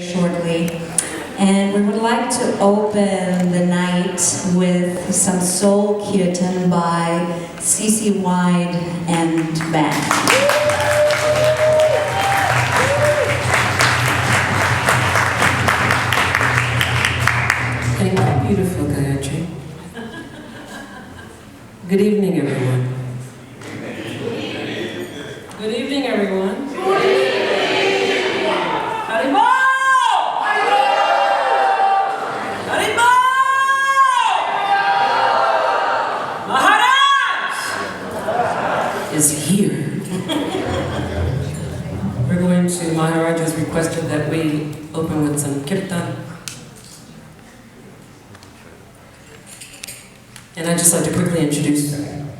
shortly. And we would like to open the night with some soul kirtan by C.C. Wide and band. Thank you, beautiful Gayatri. Good evening, everyone. Good evening, everyone. Haribol! Haribol! Maharaj is here. We're going to, Maharaj has requested that we open with some kirtan. And I'd just like to quickly introduce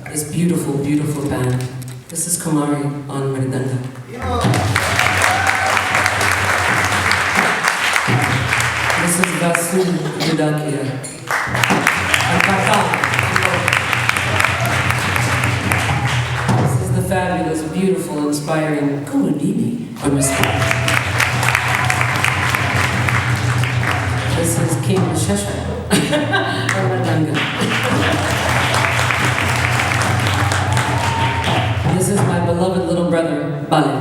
this beautiful, beautiful band. This is Kumari on Mridanga. This is Vasu Judakia. This is the fabulous, beautiful, inspiring Kumudini from Mr. This is King Shesha from Mridanga. This is my beloved little brother, Bali.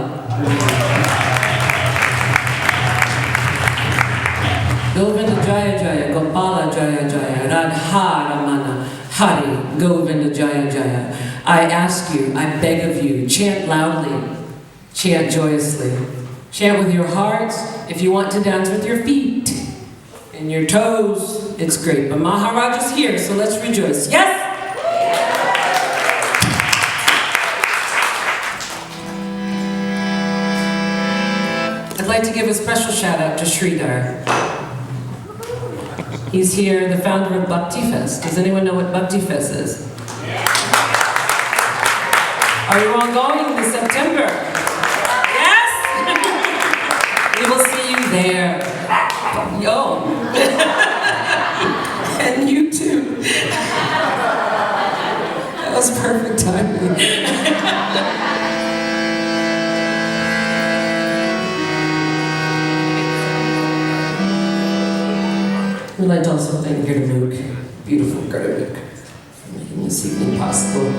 Govinda Jaya Jaya, Gopala Jaya Jaya, Radha Ramana, Hari, Govinda Jaya Jaya. I ask you, I beg of you, chant loudly, chant joyously, chant with your hearts. If you want to dance with your feet and your toes, it's great. But Maharaj is here, so let's rejoice. Yes? I'd like to give a special shout out to Sridhar. He's here, the founder of Bhakti Fest. Does anyone know what Bhakti Fest is? Are you all going this September? Yes? We will see you there. Yo. And you too. That was perfect timing. We'd like to also thank Gurdamuk, beautiful Gurdamuk, for making this evening possible.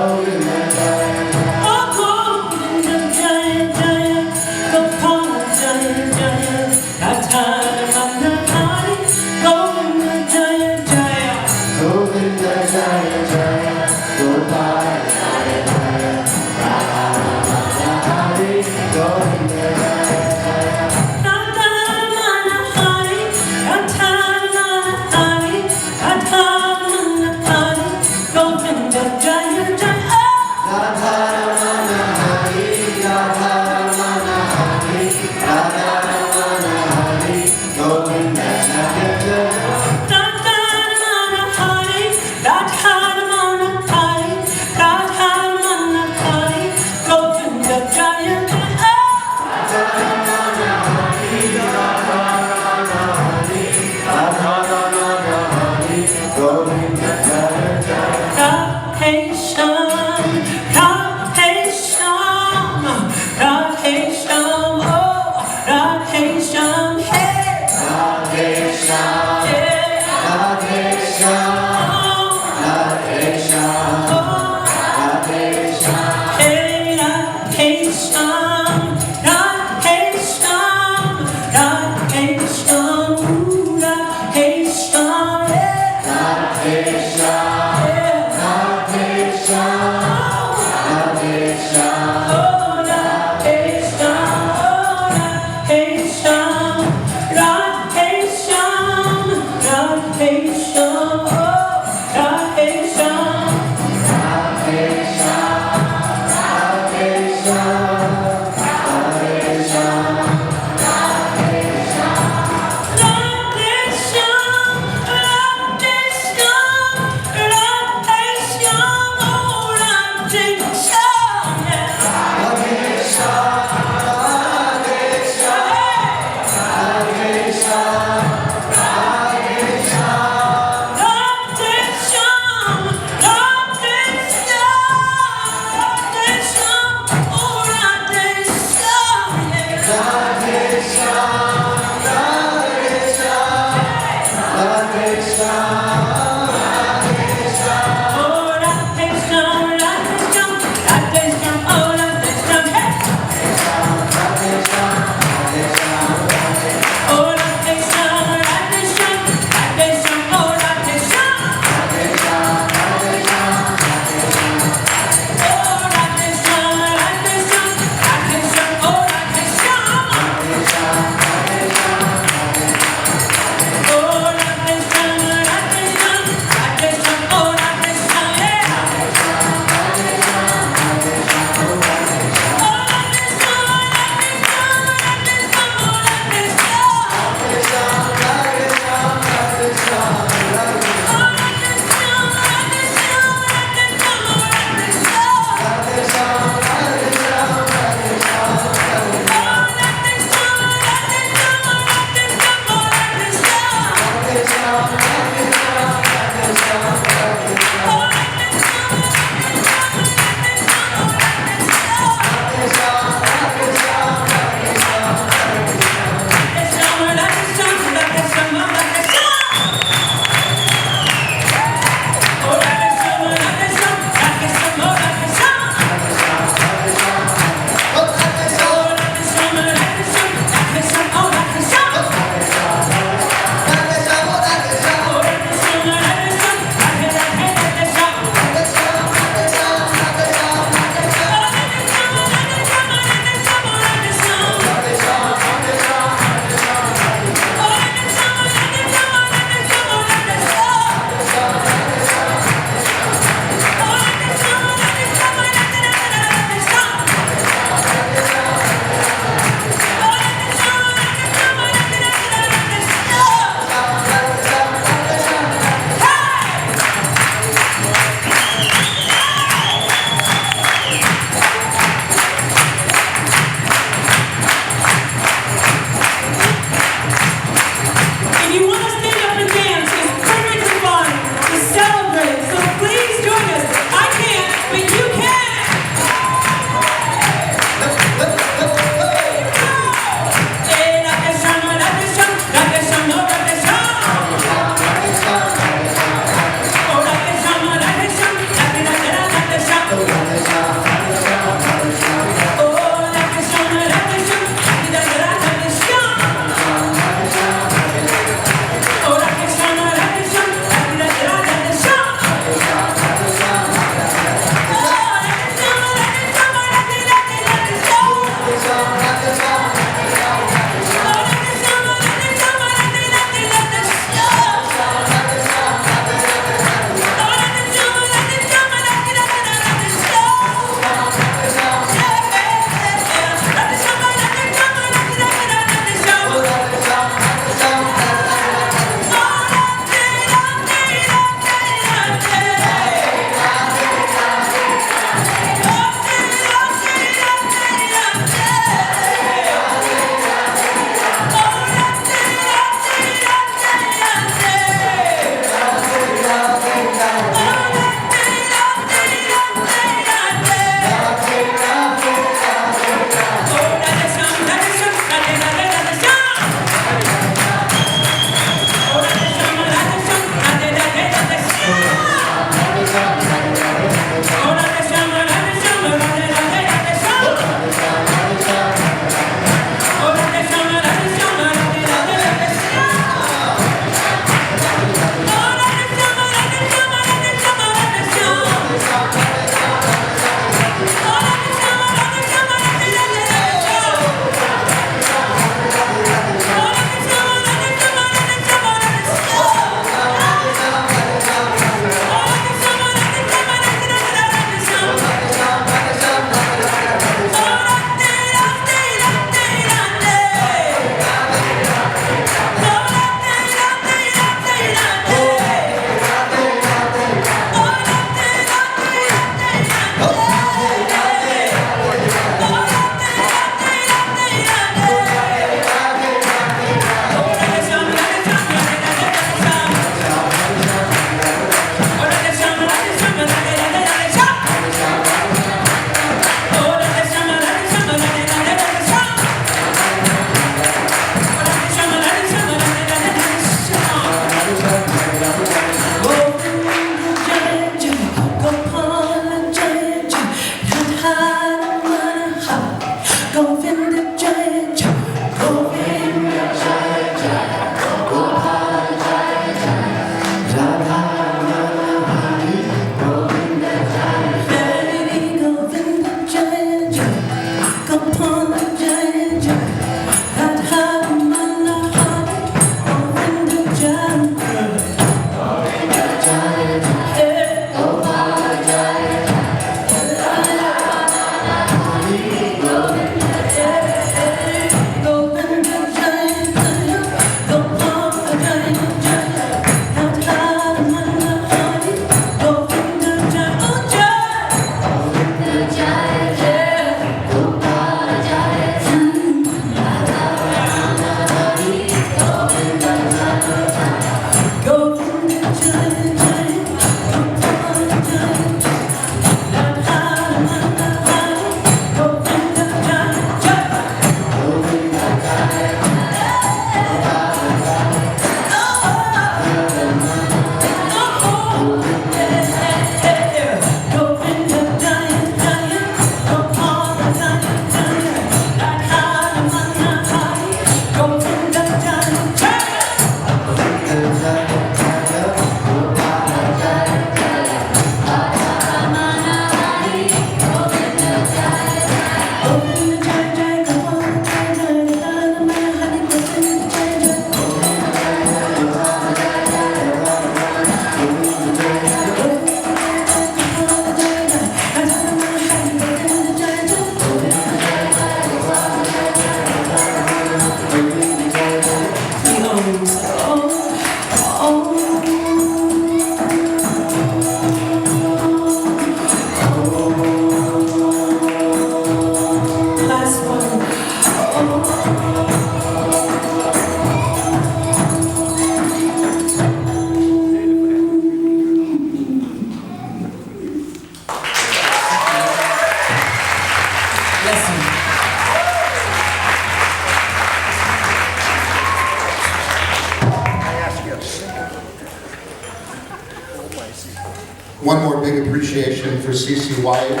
One more big appreciation for CC White and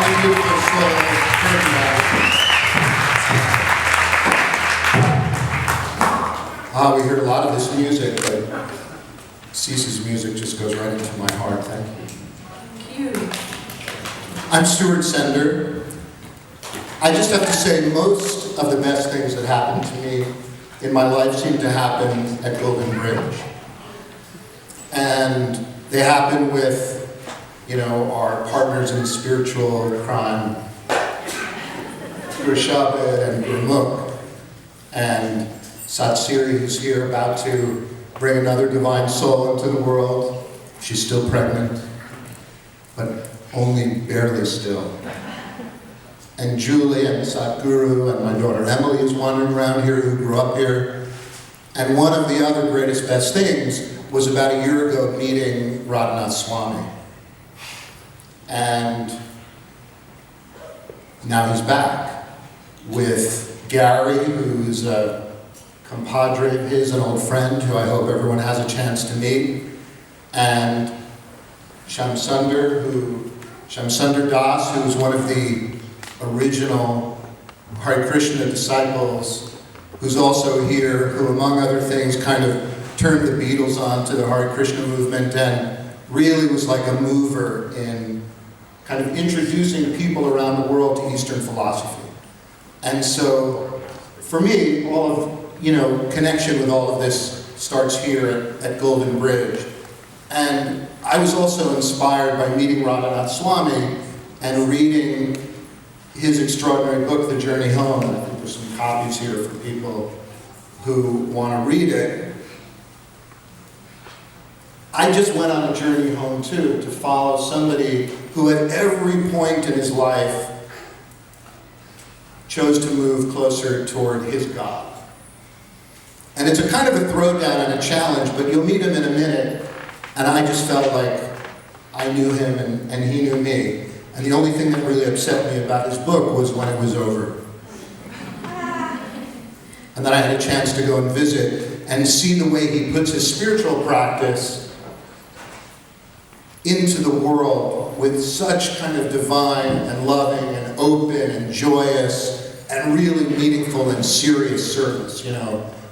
the beautiful soul of we heard a lot of this music, but CC's music just goes right into my heart. Thank you. Thank you. I'm Stuart Sender. I just have to say most of the best things that happened to me in my life seem to happen at Golden Bridge. And they happen with, our partners in spiritual crime, Rishabed and Gurmukh, and Satsiri, who's here about to bring another divine soul into the world. She's still pregnant, but only barely still. And Julie and Satguru and my daughter Emily is wandering around here, who grew up here. And one of the other greatest best things was about a year ago meeting Radhanath Swami. And now he's back with Gary, who's a compadre of his, an old friend who I hope everyone has a chance to meet, and Shamsunder Das, who was one of the original Hare Krishna disciples, who's also here, who among other things kind of turned the Beatles on to the Hare Krishna movement and really was like a mover in kind of introducing people around the world to Eastern philosophy. And so, for me, all of, connection with all of this starts here at Golden Bridge. And I was also inspired by meeting Radhanath Swami and reading his extraordinary book, The Journey Home. And I think there's some copies here for people who want to read it. I just went on a journey home too, to follow somebody who at every point in his life chose to move closer toward his God. And it's a kind of a throwdown and a challenge, but you'll meet him in a minute, and I just felt like I knew him and he knew me. And the only thing that really upset me about his book was when it was over. And then I had a chance to go and visit and see the way he puts his spiritual practice into the world with such kind of divine and loving and open and joyous and really meaningful and serious service,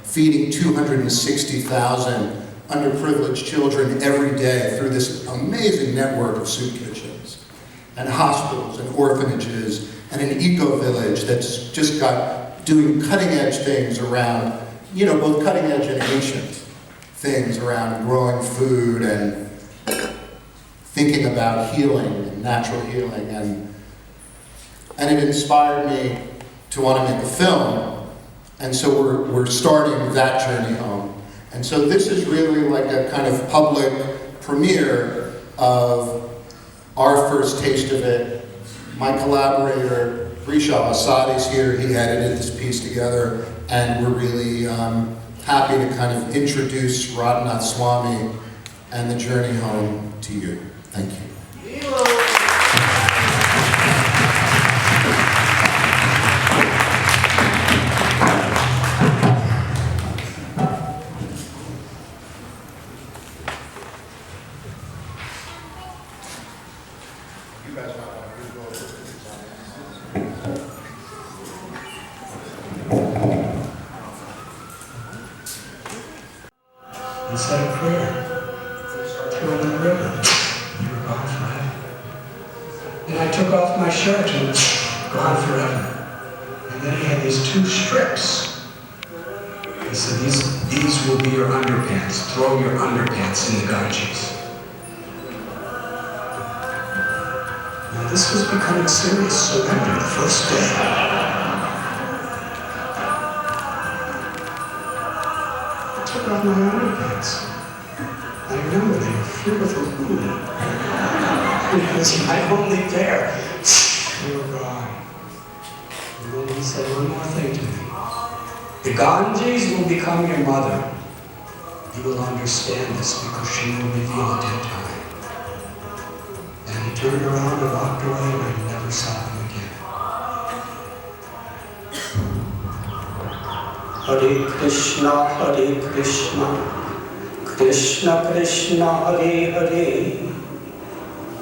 feeding 260,000 underprivileged children every day through this amazing network of soup kitchens and hospitals and orphanages and an eco-village that's just got doing cutting-edge things around, both cutting-edge and ancient things around growing food and thinking about healing and natural healing, and it inspired me to want to make a film, and so we're starting that journey home. And so this is really like a kind of public premiere of our first taste of it. My collaborator, Rishabh Assad, is here. He edited this piece together, and we're really happy to kind of introduce Radhanath Swami and the journey home to you. Thank you. And said a prayer, threw him in the river. You were gone forever. And I took off my shirt and was gone forever. And then he had these two strips. He said, these will be your underpants. Throw your underpants in the Ganges. Now this was becoming serious surrender the first day. I took off my underpants. I remember they were fearful blue. It was my only pair. They were gone. And then he said one more thing to me. The Ganges will become your mother. You will understand this because she will reveal it in time. And he turned around and walked away, and I never saw him again. Hare Krishna, Krishna Krishna Hare Hare,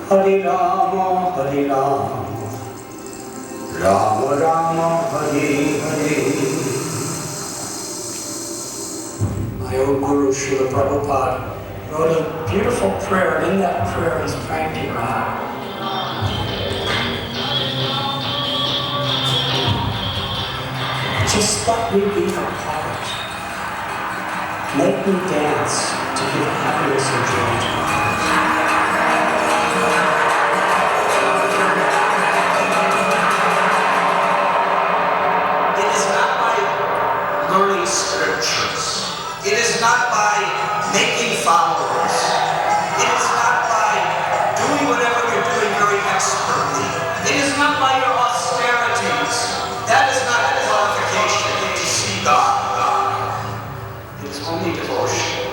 Hare Rama Hare Rama, Rama Rama Hare Hare. My old Guru Srila Prabhupada wrote a beautiful prayer, and in that prayer he's praying to God. Just let me be a poet. Make me dance to give happiness and joy to others. It is not by learning scriptures. It is not by making followers. It is not by doing whatever you're doing very expertly. It is not by your austerities. That is not a qualification to see God. It is only devotion.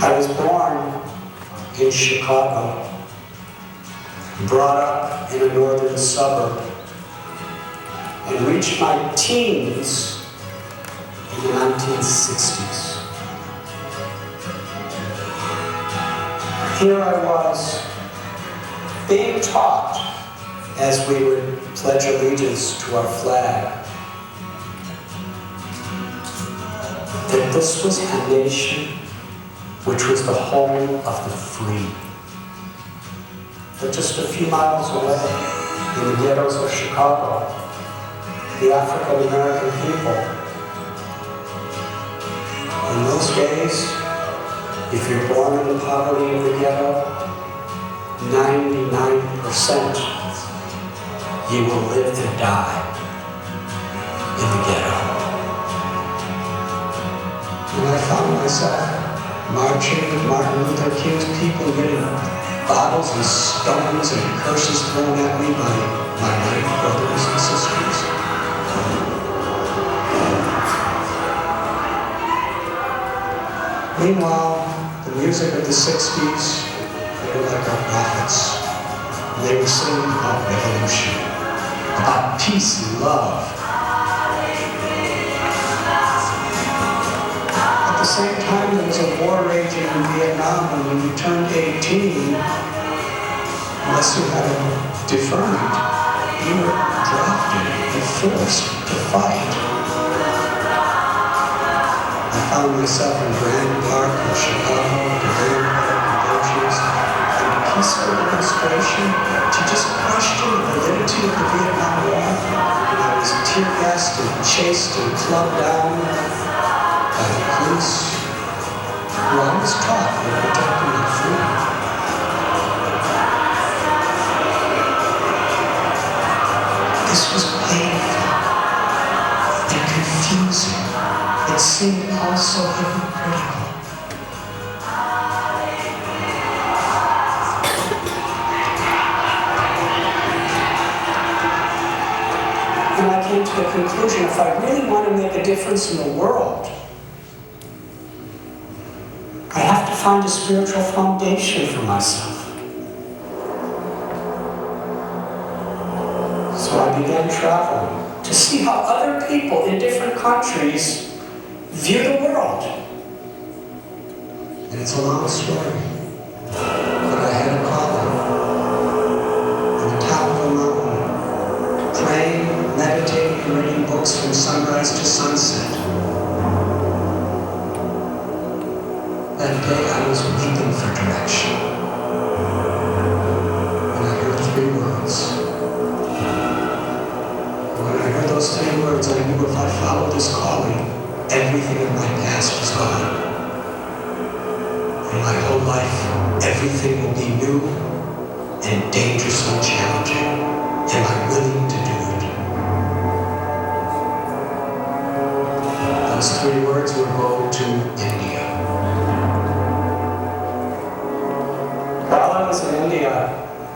I was born in Chicago, brought up in a northern suburb, and reached my teens in the 1960s. Here I was, being taught as we would pledge allegiance to our flag, that this was a nation which was the home of the free. But just a few miles away, in the ghettos of Chicago, the African American people, in those days, if you're born in the poverty of the ghetto, 99% you will live to die in the ghetto. And I found myself marching with Martin Luther King's people, getting bottles and stones and curses thrown at me by my white brothers and sisters. Meanwhile, the music of the 60s, they were like our prophets. They were singing about revolution, about peace and love. At the same time, there was a war raging in Vietnam, and when you turned 18, unless you had a deferment, you were drafted and forced to fight. I found myself in Grand Park in Chicago, Grand Park in Berkshire, in a peaceful demonstration to just question the validity of the Vietnam War, and I was tear-gassed and chased and clubbed down by the police, who I was taught were protecting my freedom. This was painful and confusing. It seemed also hypocritical. And I came to the conclusion, if I really want to make a difference in the world, I have to find a spiritual foundation for myself. So I began traveling to see how other people in different countries view the world. And it's a long story, but I had a calling on the top of a mountain, praying, meditating, and reading books from sunrise to sunset. That day I was weeping for direction, and I heard 3 words. And when I heard those 3 words, I knew if I followed this calling, everything in my past is gone. In my whole life, everything will be new and dangerously challenging. Am I willing to do it? Those 3 words were go to India. While I was in India,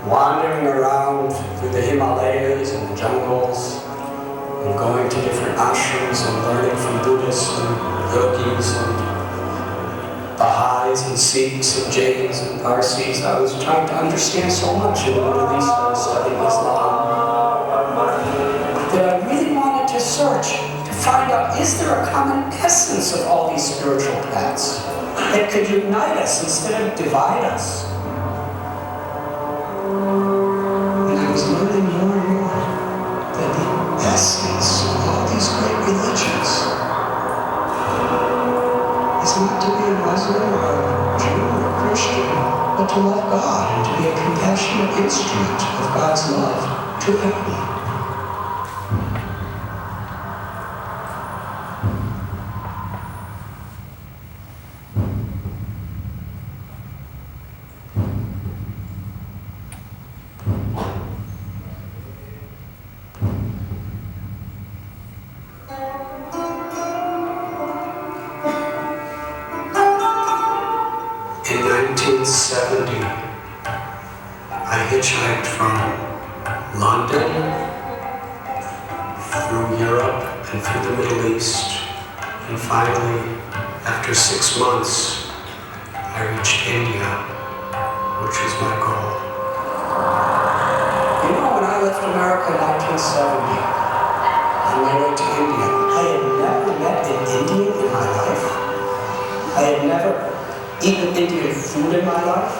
wandering around through the Himalayas and the jungles, and going to different ashrams and learning from Buddhists and yogis and Baha'is lines and Sikhs and Jains and Parsis. I was trying to understand so much in the Middle East. I was studying Islam. That I really wanted to search to find out, is there a common essence of all these spiritual paths that could unite us instead of divide us? And I was learning more and more that the essence of all these great religions is not to be a Muslim or a Jew or a Christian, but to love God and to be a compassionate instrument of God's love to everyone. In 1970, I hitchhiked from London through Europe and through the Middle East, and finally, after 6 months, I reached India, which was my goal. You know, when I left America in 1970, on my way to India, I had never met an Indian in my life. I had never eaten Indian food in my life.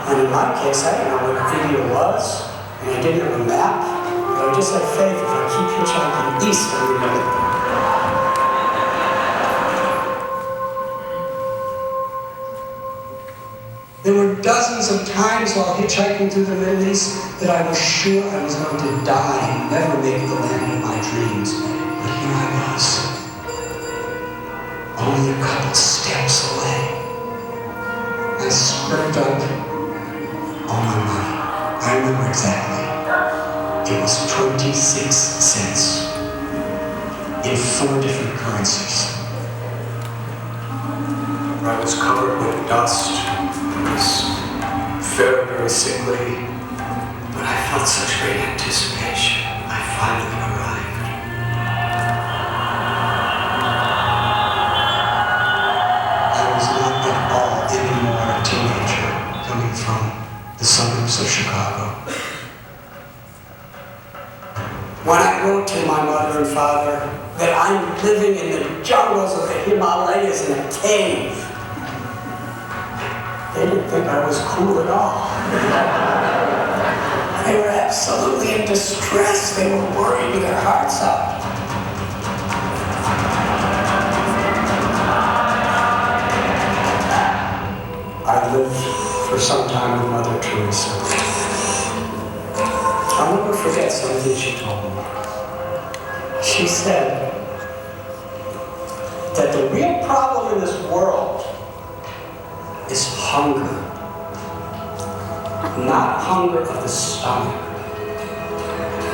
And in my case, I didn't know what India was, and I didn't have a map, but I just had faith if I keep hitchhiking east, I'm going to get there. There were dozens of times while hitchhiking through the Middle East that I was sure I was going to die and never make the land of my dreams. But here I was, only a couple steps away. I scraped up all my money. I remember exactly. It was 26 cents in 4 different currencies. I was covered with dust. I was very, very sickly, but I felt such great anticipation. I finally arrived. I was not at all anymore a teenager coming from the suburbs of Chicago. When I wrote to my mother and father that I'm living in the jungles of the Himalayas in a cave, they didn't think I was cool at all. They were absolutely in distress. They were worried their hearts out. I lived for some time with Mother Teresa. I'll never forget something she told me. She said that the real problem in this world is hunger. Not hunger of the stomach,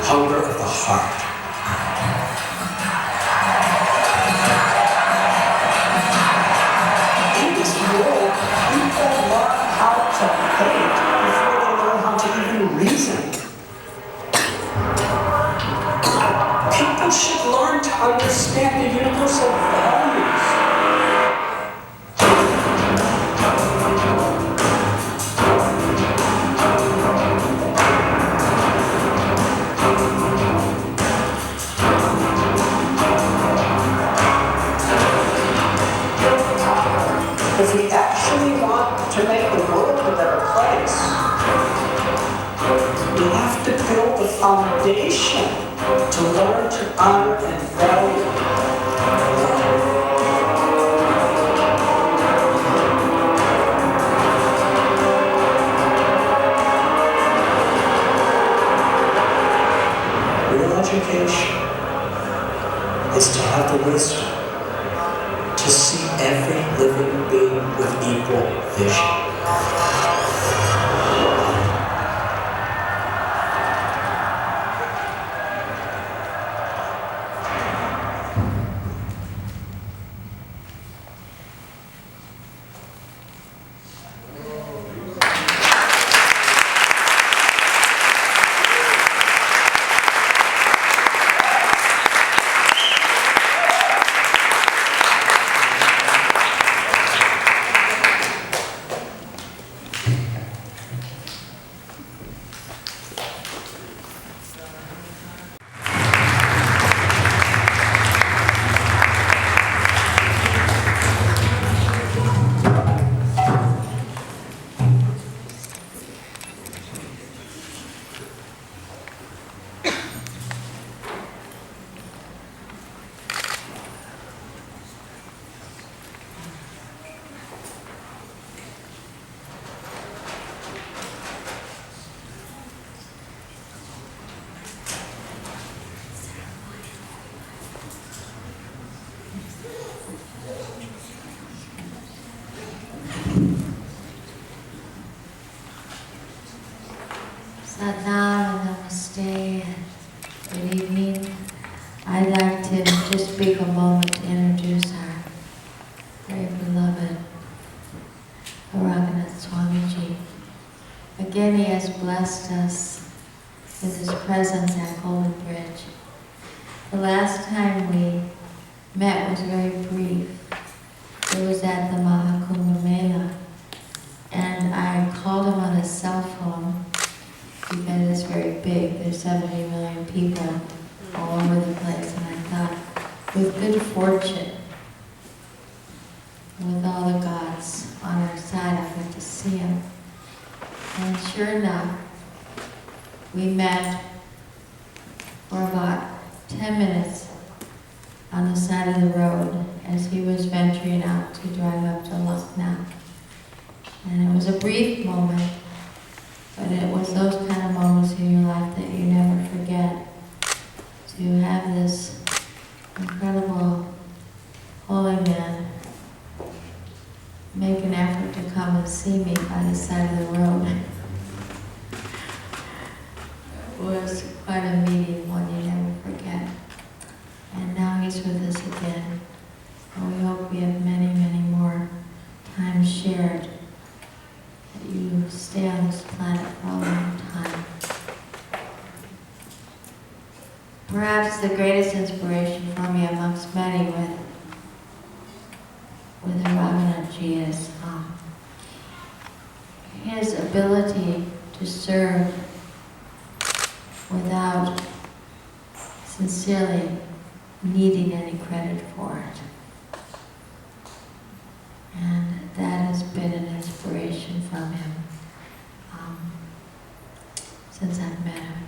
hunger of the heart. In this world, people learn how to hate before they learn how to even reason. People should learn to understand the universal values. If we actually want to make the world a better place, we have to build the foundation to learn to honor and value love. Real education is to have the wisdom to see every living being with equal vision. Good evening. I'd like to just speak a moment to introduce our very beloved Radhanath Swami. Again, he has blessed us with his presence at Golden Bridge. The last time we met was very brief. It was at the Mahakumbh Mela, and I called him on his cell phone because it's very big. There's 70 million people all over the place, and I thought, with good fortune, with all the gods on our side, I went to see him. And sure enough, we met for about 10 minutes on the side of the road as he was venturing out to drive up to Lucknow. And it was a brief moment, but it was those kind of moments in your life that you never forget. To have this incredible holy man make an effort to come and see me by the side of the road was quite a meeting, one you never forget. And now he's with us again. And we hope we have many, many more times shared, that you stay on this planet for a long time. Perhaps the greatest inspiration for me amongst many with Radhanath is his ability to serve without sincerely needing any credit for it. And that has been an inspiration from him since I've met him.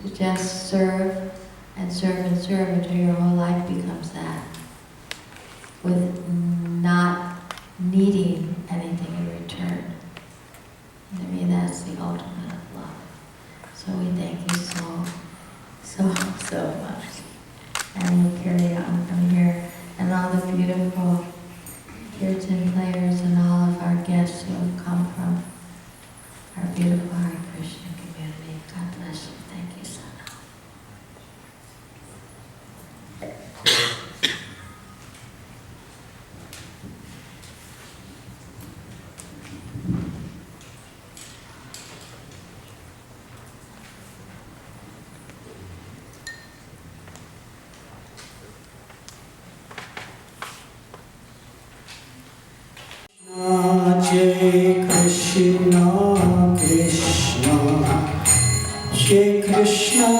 To just serve and serve and serve until your whole life becomes that, with not needing anything in return. And to me, that's the ultimate of love. So we thank you so much. And we'll carry on from here. And all the beautiful kirtan players and all of our guests who have come from our beautiful Hare Krishna community. God bless you. Thank you so much. Jai Krishna, Krishna, Jai Krishna,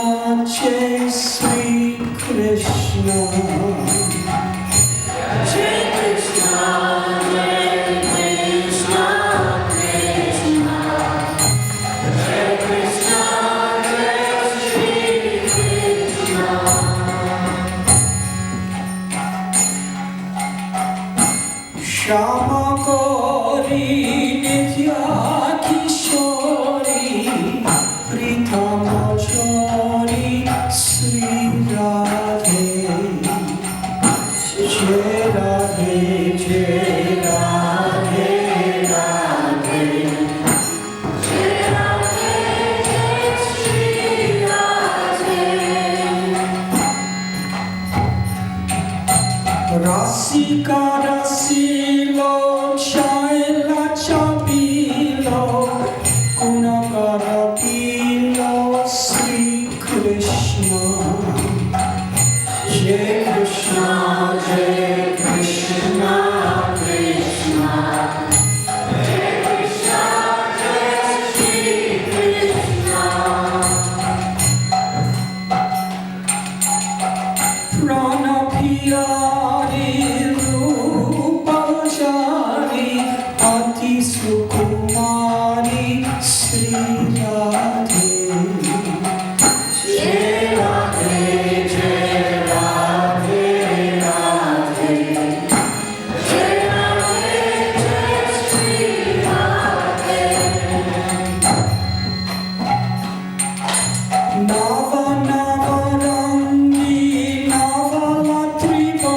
Jai Sri Krishna. Jai Krishna, Jai Krishna, Krishna, Jai Krishna, Jai Sri Krishna. Shama Gauri Nitya Kishori Pritama Chori Sri Radhe Jai Radhe Jai Radhe Radhe Jai Radhe Jai Sri Radhe Rasika Rasilo Shaila Chabilo Gunagara Bilo Sri Krishna. Jai Krishna, Jai Krishna, Krishna, Jai Krishna, Jai Sri Krishna. Prana Piyari Rupa Jari Ati Sukumari Sri Radhe. Jai Radhe, Jai Radhe, Radhe. Jai Radhe, Jai Sri Radhe. Nava Nava Rangi Nava Matriva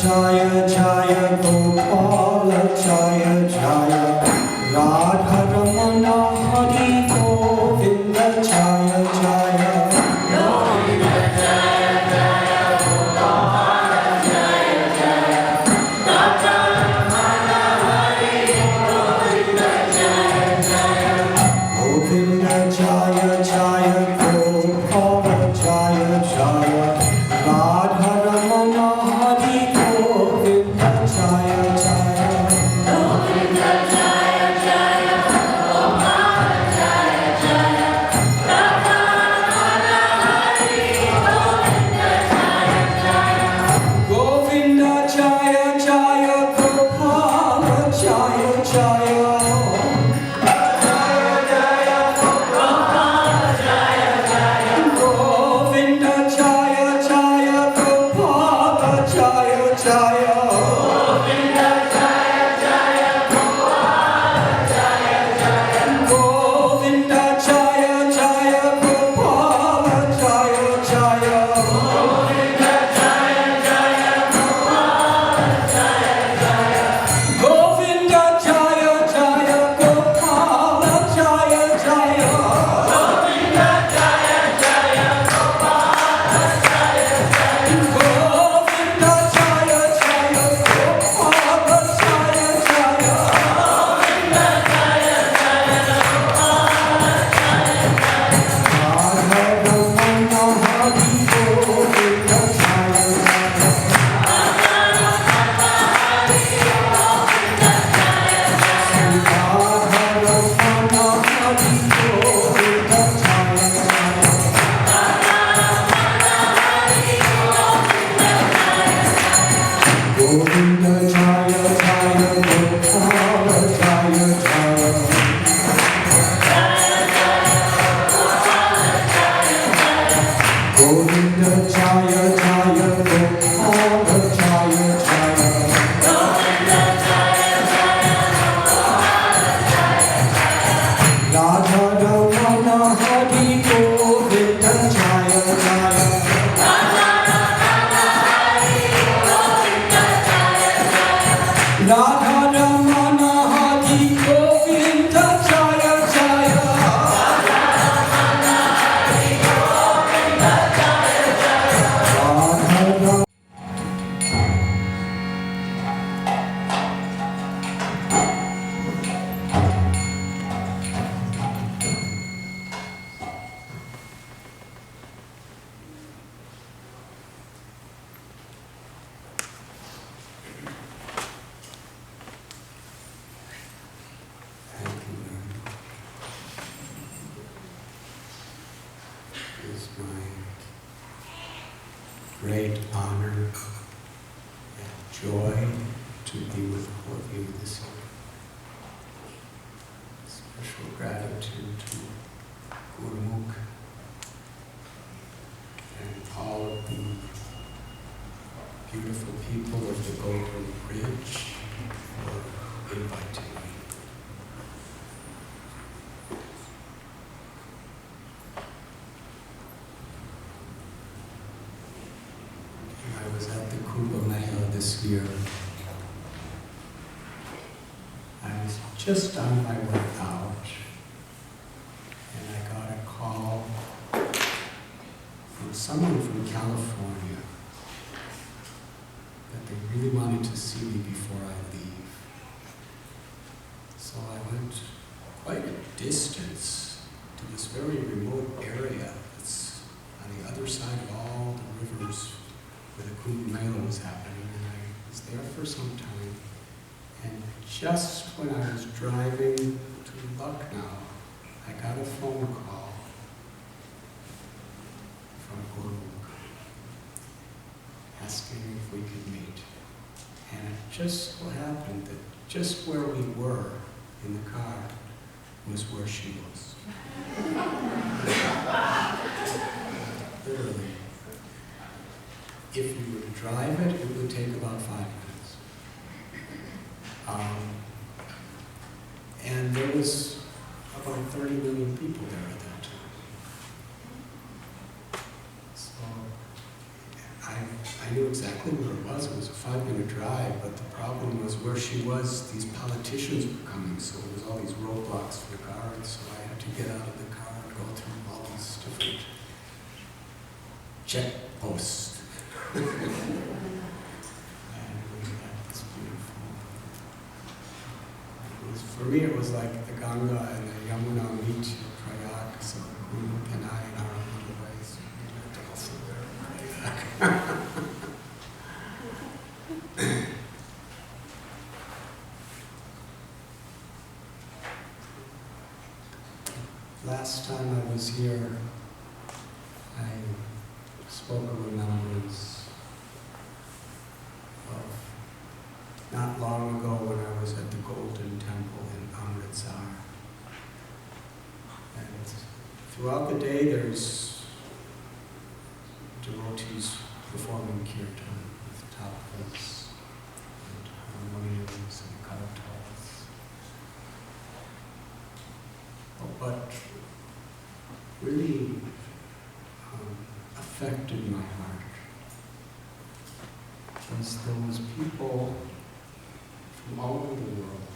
Jaya Jaya Gopala Jaya Jaya Radharamana Hari Govinda Jaya Jaya Govinda Jaya Jaya Gopala Jaya Jaya Radharamana Hari Govinda Jaya Jaya Govinda Jaya Jaya Gopala Jaya Jaya Radharamana Hari Govinda Jaya Jaya Govinda Jaya Jaya Gopala Jaya Jaya Radharamana Hari Govinda Jaya Jaya Govinda Jaya Jaya Gopala Jaya Jaya Govinda Jaya Jaya Gopala Jaya Jaya Govinda Jaya Jaya Gopala Jaya Jaya Govinda Jaya Jaya Gopala Jaya Jaya Govinda Jaya Jaya Gopala Jaya Jaya Govinda Jaya Jaya Gopala Jaya Jaya Govinda Jaya Jaya Gopala Jaya Jaya Govinda Jaya Jaya Gopala Jaya Jaya Govinda Jaya Jaya Gopala Jaya Jaya Radharamana Hari Govinda Jaya Jaya Radharamana Hari Govinda Jaya Jaya Govinda Jaya Jaya Gopala Jaya Jaya Govinda Jaya Jaya Gopala Jaya Jaya Radharamana Hari Govinda Jaya Jaya Radharamana Hari Govinda Jaya Jaya Radharamana It's my great honor and joy to be with all of you this evening. Special gratitude to Gurmukh and all of the beautiful people of the Golden Bridge for inviting me. I was at the Kumbh Mela this year. I was just on my way out, and I got a call from someone from California that they really wanted to see me before I leave. So I went quite a distance to this very remote area that's on the other side of all the rivers where the Kumbh Mela was happening, and I was there for some time. And just when I was driving to Lucknow, I got a phone call from Guru asking if we could meet. And it just so happened that just where we were in the car was where she was. Literally. If we were to drive it, it would take about 5 minutes. And there was about 30 million people there at that time. So I knew exactly where it was. It was a 5-minute drive, but the problem was where she was, these politicians were coming, so there was all these roadblocks for the guards, so I had to get out of the car and go through all these different checkposts. And that was beautiful. For me, it was like the Ganga and the Yamuna meet in Prayag, so Guru and I in our own little ways, we lived also there in Prayag. Last time I was here, I spoke of remembrance of not long ago when I was at the Golden Temple in Amritsar. And throughout the day there's devotees performing kirtan with tablas and harmoniums and kartals. What really affected my heart was those people from all over the world.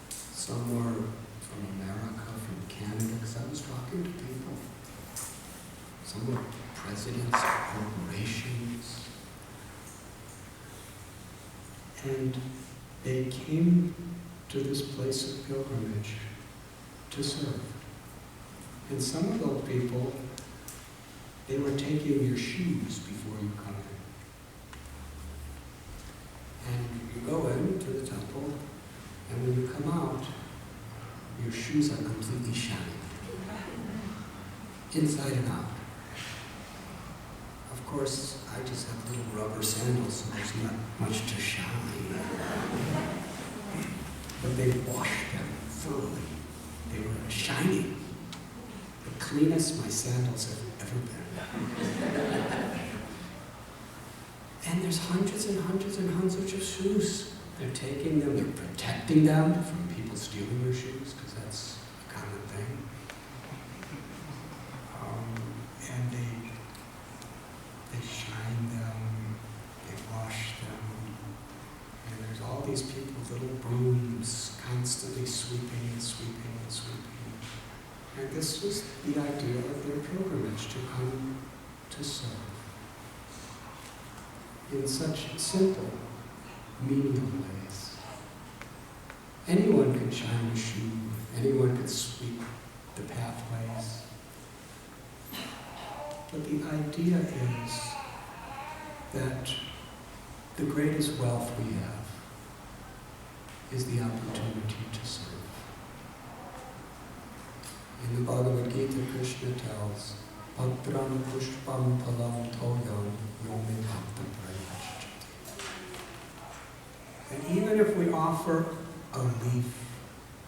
Some were from America, from Canada, because I was talking to people. Some were presidents of corporations. And they came to this place of pilgrimage to serve. And some of those people, they were taking your shoes before you come in. And you go into the temple, and when you come out, your shoes are completely shiny, inside and out. Of course, I just have little rubber sandals, so there's not much to shine. But they washed them thoroughly. They were shining. The cleanest my sandals have ever been. And there's hundreds and hundreds and hundreds of shoes. They're taking them, they're protecting them from people stealing your shoes, because that's a common thing. And they shine them, they wash them, and there's all these people with little brooms constantly sweeping and sweeping and sweeping. And this was the idea of their pilgrimage, to come to serve in such simple, meaningful ways. Anyone can shine a shoe, anyone can sweep the pathways. But the idea is that the greatest wealth we have is the opportunity to serve. In the Bhagavad Gita, Krishna tells, Patram pushpam phalam toyam yomi bhakta prayachati. And even if we offer a leaf,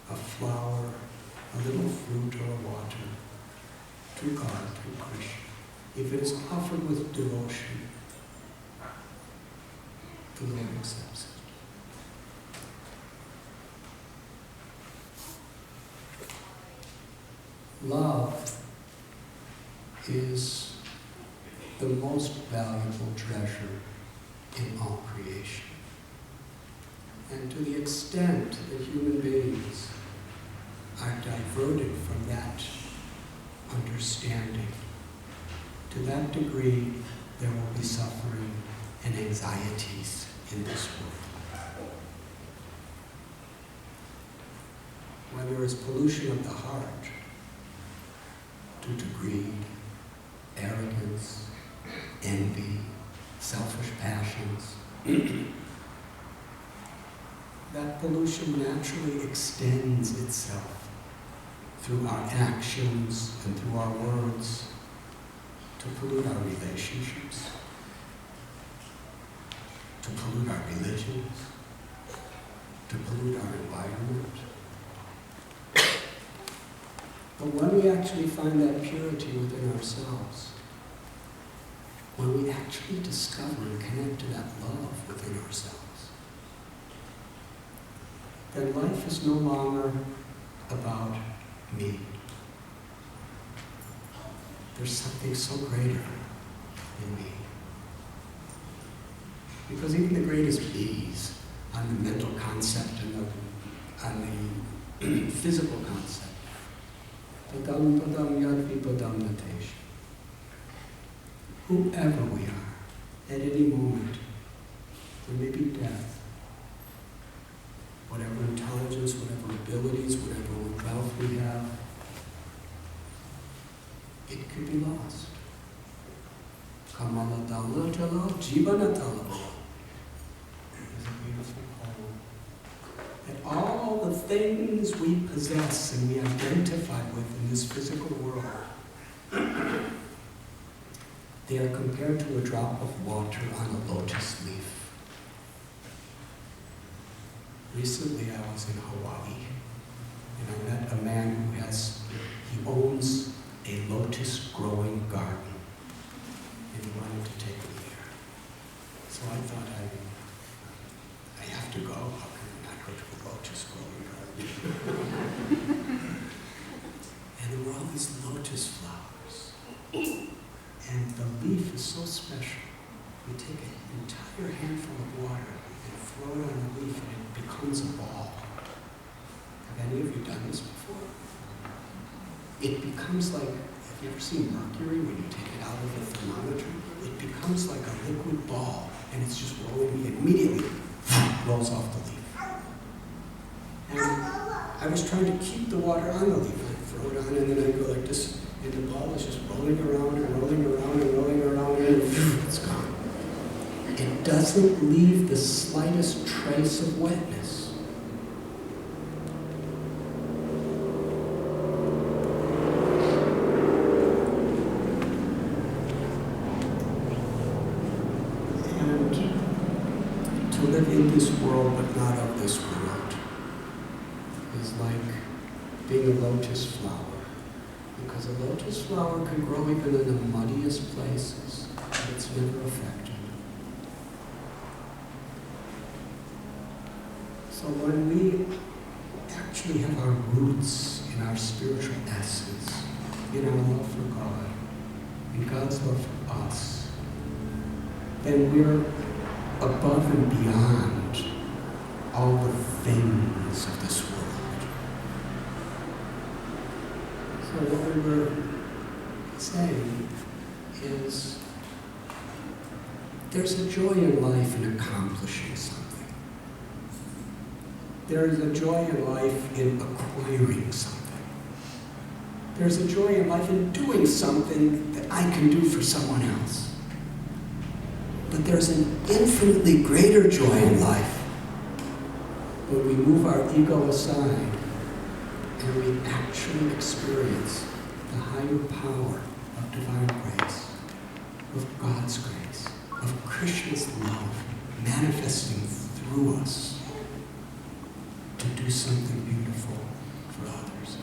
a flower, a little fruit or water to God, to Krishna, if it is offered with devotion, the Lord accepts it. Love is the most valuable treasure in all creation. And to the extent that human beings are diverted from that understanding, to that degree there will be suffering and anxieties in this world. When there is pollution of the heart, due to greed, arrogance, envy, selfish passions, that pollution naturally extends itself through our actions and through our words to pollute our relationships, to pollute our religions, to pollute our environment. But when we actually find that purity within ourselves, when we actually discover and connect to that love within ourselves, then life is no longer about me. There's something so greater in me. Because even the greatest bees on the mental concept and on the physical concept, padam padam yad vipadam natesh. Whoever we are, at any moment, there may be death. Whatever intelligence, whatever abilities, whatever wealth we have, it could be lost. Kamala dala jala jivana talaba. It's a beautiful poem. That all the things we possess and we identify with in this physical world, they are compared to a drop of water on a lotus leaf. Recently I was in Hawaii, and I met a man he owns a lotus growing garden, and he wanted to take me there. So I thought I have to go. How can I not go to a lotus growing garden? And there were all these lotus flowers, and the leaf is so special. You take an entire handful of water and throw it on the leaf, and it becomes a ball. Have any of you done this before? It becomes like, have you ever seen mercury when you take it out of the thermometer? It becomes like a liquid ball, and it's just rolling, it immediately rolls off the leaf. And I was trying to keep the water on the leaf. I'd throw it on, and then I'd go like this, and the ball is just rolling around and rolling around and rolling around, and it's gone. It doesn't leave the slightest trace of wetness. And to live in this world but not of this world is like being a lotus flower. Because a lotus flower can grow even in the muddiest places, but it's never affected. So when we actually have our roots in our spiritual essence, in our love for God, in God's love for us, then we're above and beyond all the things of this world. So what we were saying is there's a joy in life in accomplishing something. There is a joy in life in acquiring something. There's a joy in life in doing something that I can do for someone else. But there's an infinitely greater joy in life when we move our ego aside and we actually experience the higher power of divine grace, of God's grace, of Krishna's love manifesting through us to do something beautiful for others.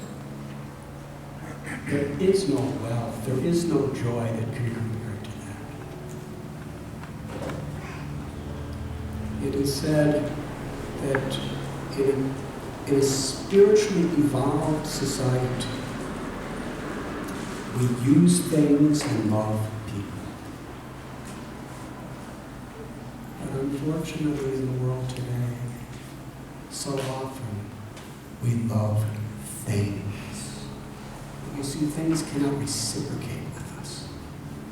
There is no wealth, there is no joy that can compare to that. It is said that in a spiritually evolved society, we use things and love people. But unfortunately in the world today, so often we love things. You see, things cannot reciprocate with us.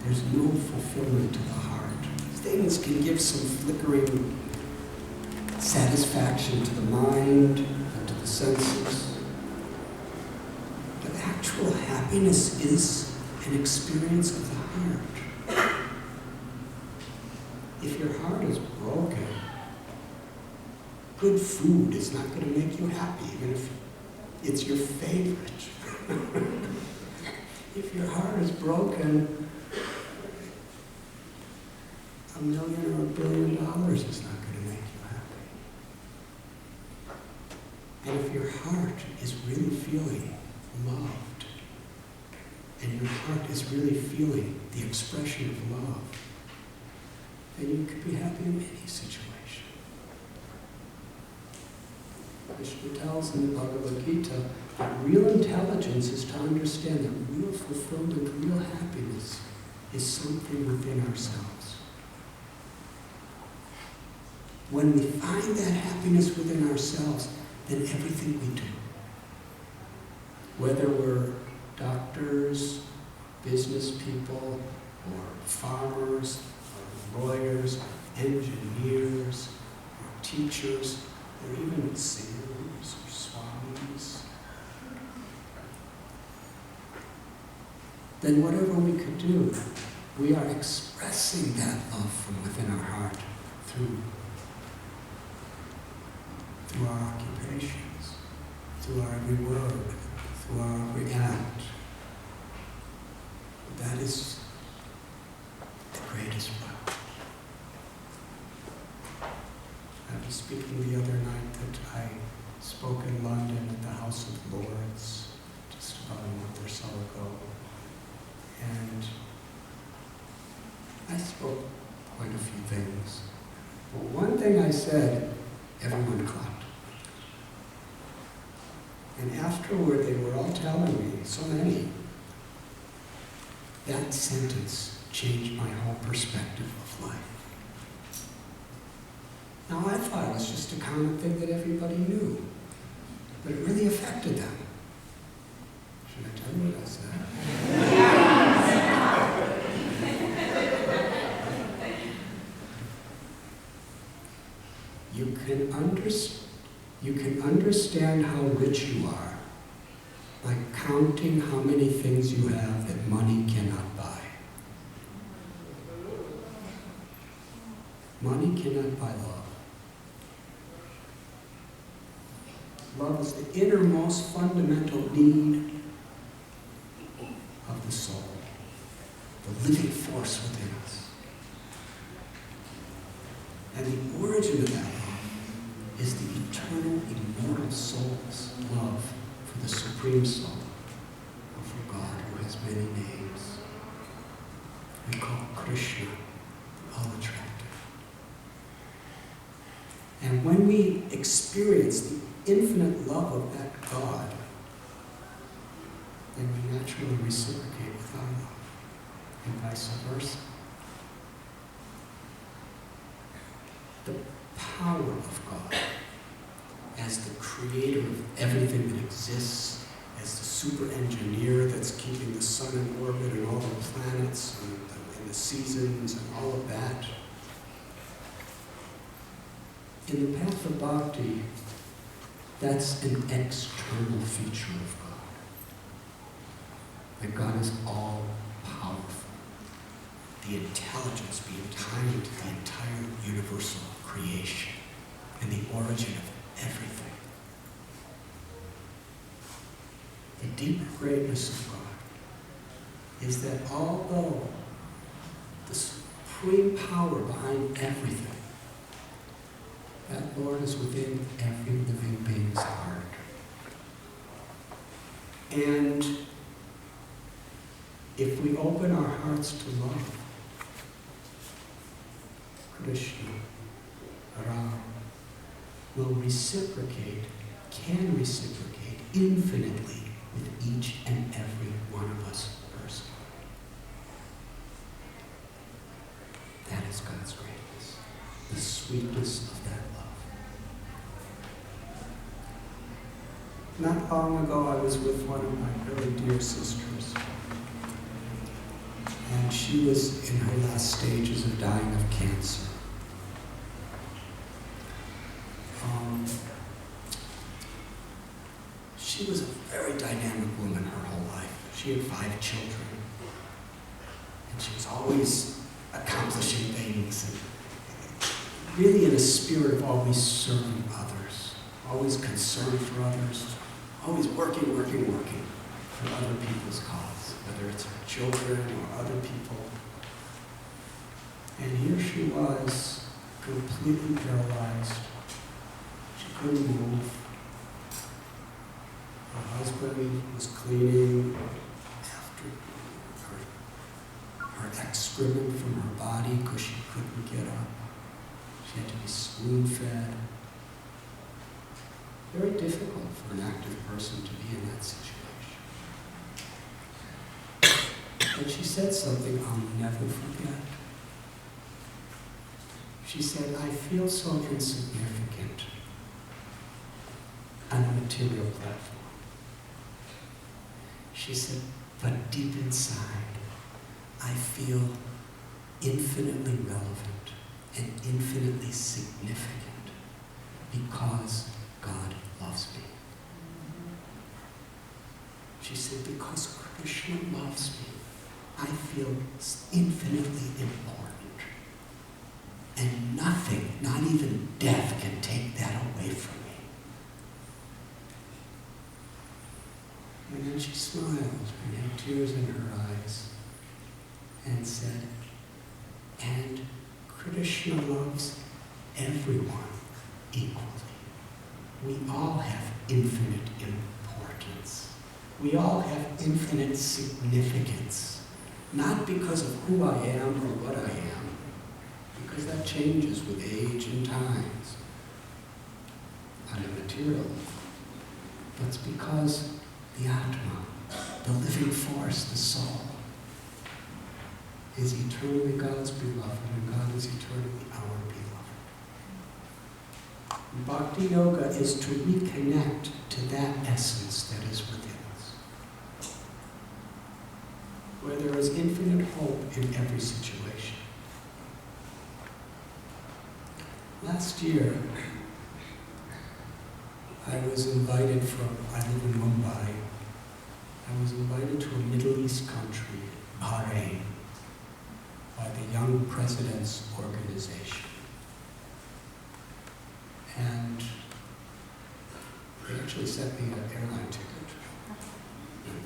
There's no fulfillment to the heart. Things can give some flickering satisfaction to the mind and to the senses. But actual happiness is an experience of the heart. If your heart is broken, good food is not going to make you happy, even if it's your favorite. If your heart is broken, $1 million or $1 billion is not going to make you happy. And if your heart is really feeling loved, and your heart is really feeling the expression of love, then you could be happy in any situation. Krishna tells in the Bhagavad Gita that real intelligence is to understand that real fulfillment, real happiness is something within ourselves. When we find that happiness within ourselves, then everything we do, whether we're doctors, business people, or farmers, or lawyers, or engineers, or teachers, or even singers or swamis, then whatever we could do, we are expressing that love from within our heart through our occupations, through our every word, through our every act. That is the greatest wealth. I was speaking the other night that I spoke in London at the House of Lords just about a month or so ago. And I spoke quite a few things. But one thing I said, everyone clapped. And afterward, they were all telling me, so many, that sentence changed my whole perspective of life. Now, I thought it was just a common thing that everybody knew, but it really affected them. Should I tell you what I said? You can understand how rich you are by counting how many things you have that money cannot buy. Money cannot buy love. Love is the innermost fundamental need of the soul, the living force within us. And the origin of that love is the eternal, immortal soul's love for the Supreme Soul, or for God, who has many names. We call Krishna the all-attractive. And when we experience the infinite love of that God, then we naturally reciprocate with our love, and vice versa. The power of God as the creator of everything that exists, as the super engineer that's keeping the sun in orbit and all the planets and the seasons and all of that. In the path of bhakti, that's an external feature of God. That God is all powerful. The intelligence being tied to the entire universal creation and the origin of everything. The deeper greatness of God is that although the supreme power behind everything, that Lord is within every living being's heart. And if we open our hearts to love, Krishna, Ra, will reciprocate, can reciprocate infinitely with each and every one of us personally. That is God's greatness, the sweetness of that love. Not long ago, I was with one of my very dear sisters, and she was in her last stages of dying of cancer. She was a very dynamic woman her whole life. She had 5 children, and she was always accomplishing things, and really in a spirit of always serving others, always concerned for others, always working for other people's cause, whether it's her children or other people. And here she was, completely paralyzed. She couldn't move. Her husband was cleaning after her excrement from her body because she couldn't get up. She had to be spoon-fed. Very difficult for an active person to be in that situation. But she said something I'll never forget. She said, I feel so insignificant on a material platform. She said, but deep inside, I feel infinitely relevant and infinitely significant because God loves me. She said, because Krishna loves me, I feel infinitely important. And nothing, not even death, can take that away from me. And then she smiled and had tears in her eyes and said, and Krishna loves everyone equally. We all have infinite importance. We all have infinite significance. Not because of who I am or what I am, because that changes with age and times on a material level. But it's because the Atma, the living force, the soul, is eternally God's beloved, and God is eternally our beloved. Bhakti Yoga is to reconnect to that essence that is within us, where there is infinite hope in every situation. Last year, I was invited I live in Mumbai, I was invited to a Middle East country, Bahrain, by the Young President's Organization. And they actually sent me an airline ticket.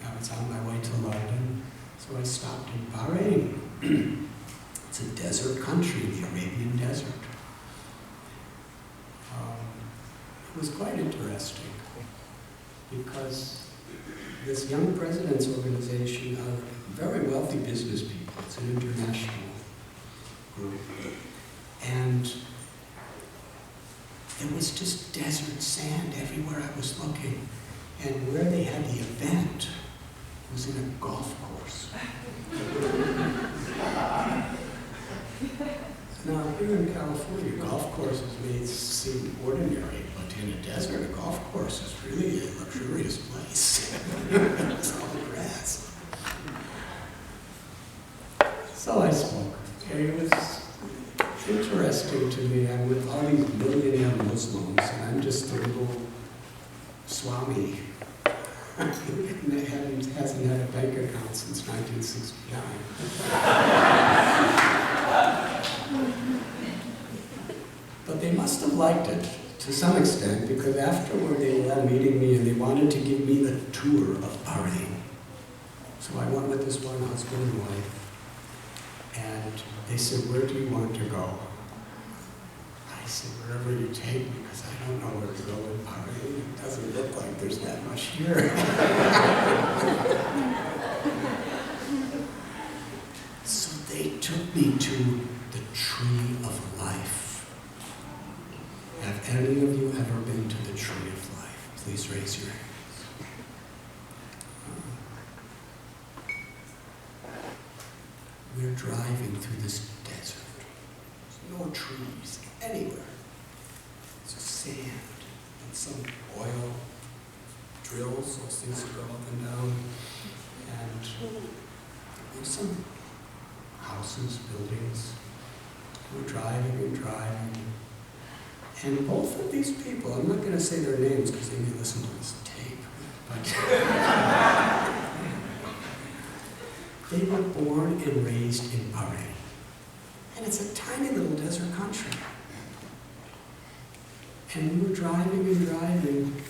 I was on my way to London, so I stopped in Bahrain. It's a desert country, the Arabian Desert. It was quite interesting because this Young President's Organization are very wealthy business people. It's an international group. And there was just desert sand everywhere I was looking. And where they had the event was in a golf course. Now, here in California, golf courses may seem ordinary, but in a desert, a golf course is really a luxurious place. It's all grass. So I spoke. And it was interesting to me. I'm with all these millionaire Muslims, and I'm just a little Swami who hasn't had a bank account since 1969. But they must have liked it to some extent, because afterward they were all meeting me and they wanted to give me a tour of Bahrain. So I went with this one husband and wife, and they said, where do you want to go? I said, wherever you take me, because I don't know where to go in Bahrain. It doesn't look like there's that much here. So they took me to the tree of life. Have any of you ever been to the Tree of Life? Please raise your hands. We're driving through this desert. There's no trees anywhere. It's just sand and some oil drills, those things that go up and down. And there's some houses, buildings. We're driving and driving. And both of these people, I'm not going to say their names because they may listen to this tape, but they were born and raised in Bahrain. And it's a tiny little desert country. And we were driving and driving,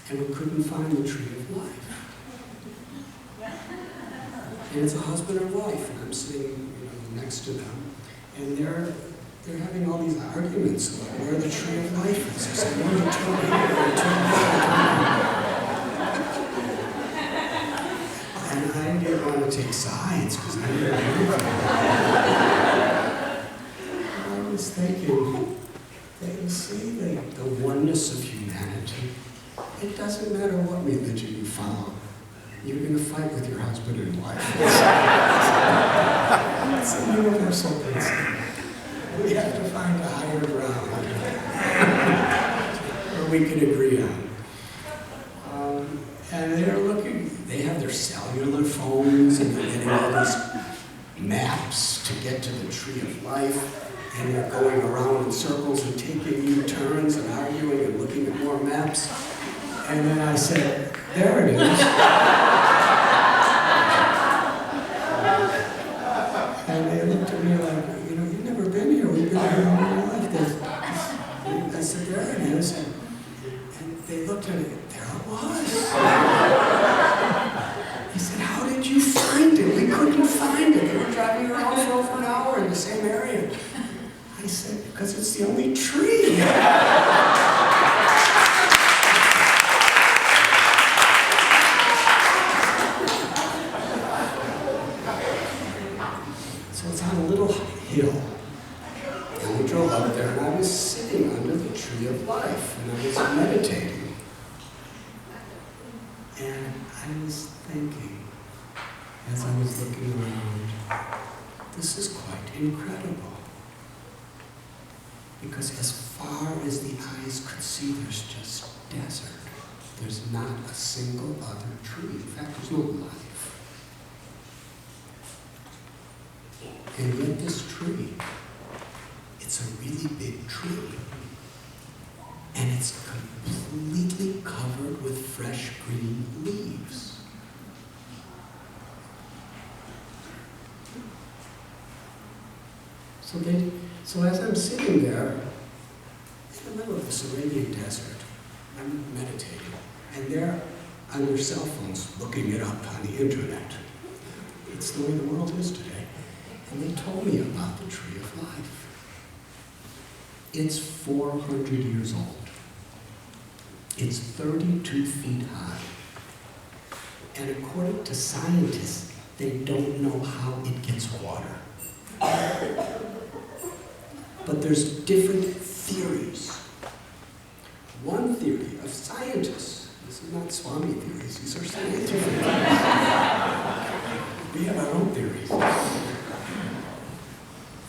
and we couldn't find the Tree of Life. And it's a husband and wife, and I'm sitting, next to them, and they're having all these arguments about where the Tree of Life is. I said, "Where the Tree of Life?" And I didn't want to take sides because I didn't know. I was thinking, they see the oneness of humanity. It doesn't matter what religion you follow. You're going to fight with your husband and wife. It's a universal principle. We have to find a higher ground where we can agree on. And they're looking, they have their cellular phones, and they're getting all these maps to get to the Tree of Life, and they're going around in circles and taking U-turns and arguing and looking at more maps. And then I said, "There it is." And they looked at me like, "You've never been here. We've been here all my life." I said, "There it is." And they looked at it. There it was. He said, "How did you find it? We couldn't find it. They were driving around for over an hour in the same area." I said, "Because it's the only tree." So it's on a little hill. And we drove up there, and I was sitting under the Tree of Life, and I was meditating. And I was thinking, as I was looking around, this is quite incredible. Because as far as the eyes could see, there's just desert. There's not a single other tree. In fact, there's no life. And yet this tree, it's a really big tree. And it's completely covered with fresh green leaves. So as I'm sitting there, in the middle of this Arabian desert, I'm meditating, and they're on their cell phones looking it up on the internet. It's the way the world is today. And they told me about the Tree of Life. It's 400 years old. It's 32 feet high. And according to scientists, they don't know how it gets water. But there's different theories. One theory of scientists, this is not Swami theories, these are scientific theories. We have our own theories.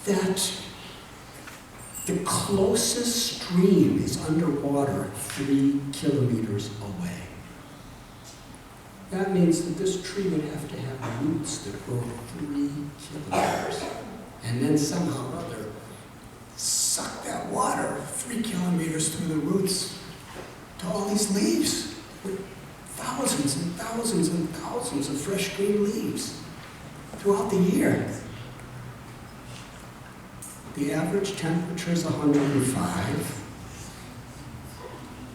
That the closest stream is underwater 3 kilometers away. That means that this tree would have to have roots that grow 3 kilometers. And then somehow or other, suck that water 3 kilometers through the roots to all these leaves with thousands and thousands and thousands of fresh green leaves throughout the year. The average temperature is 105.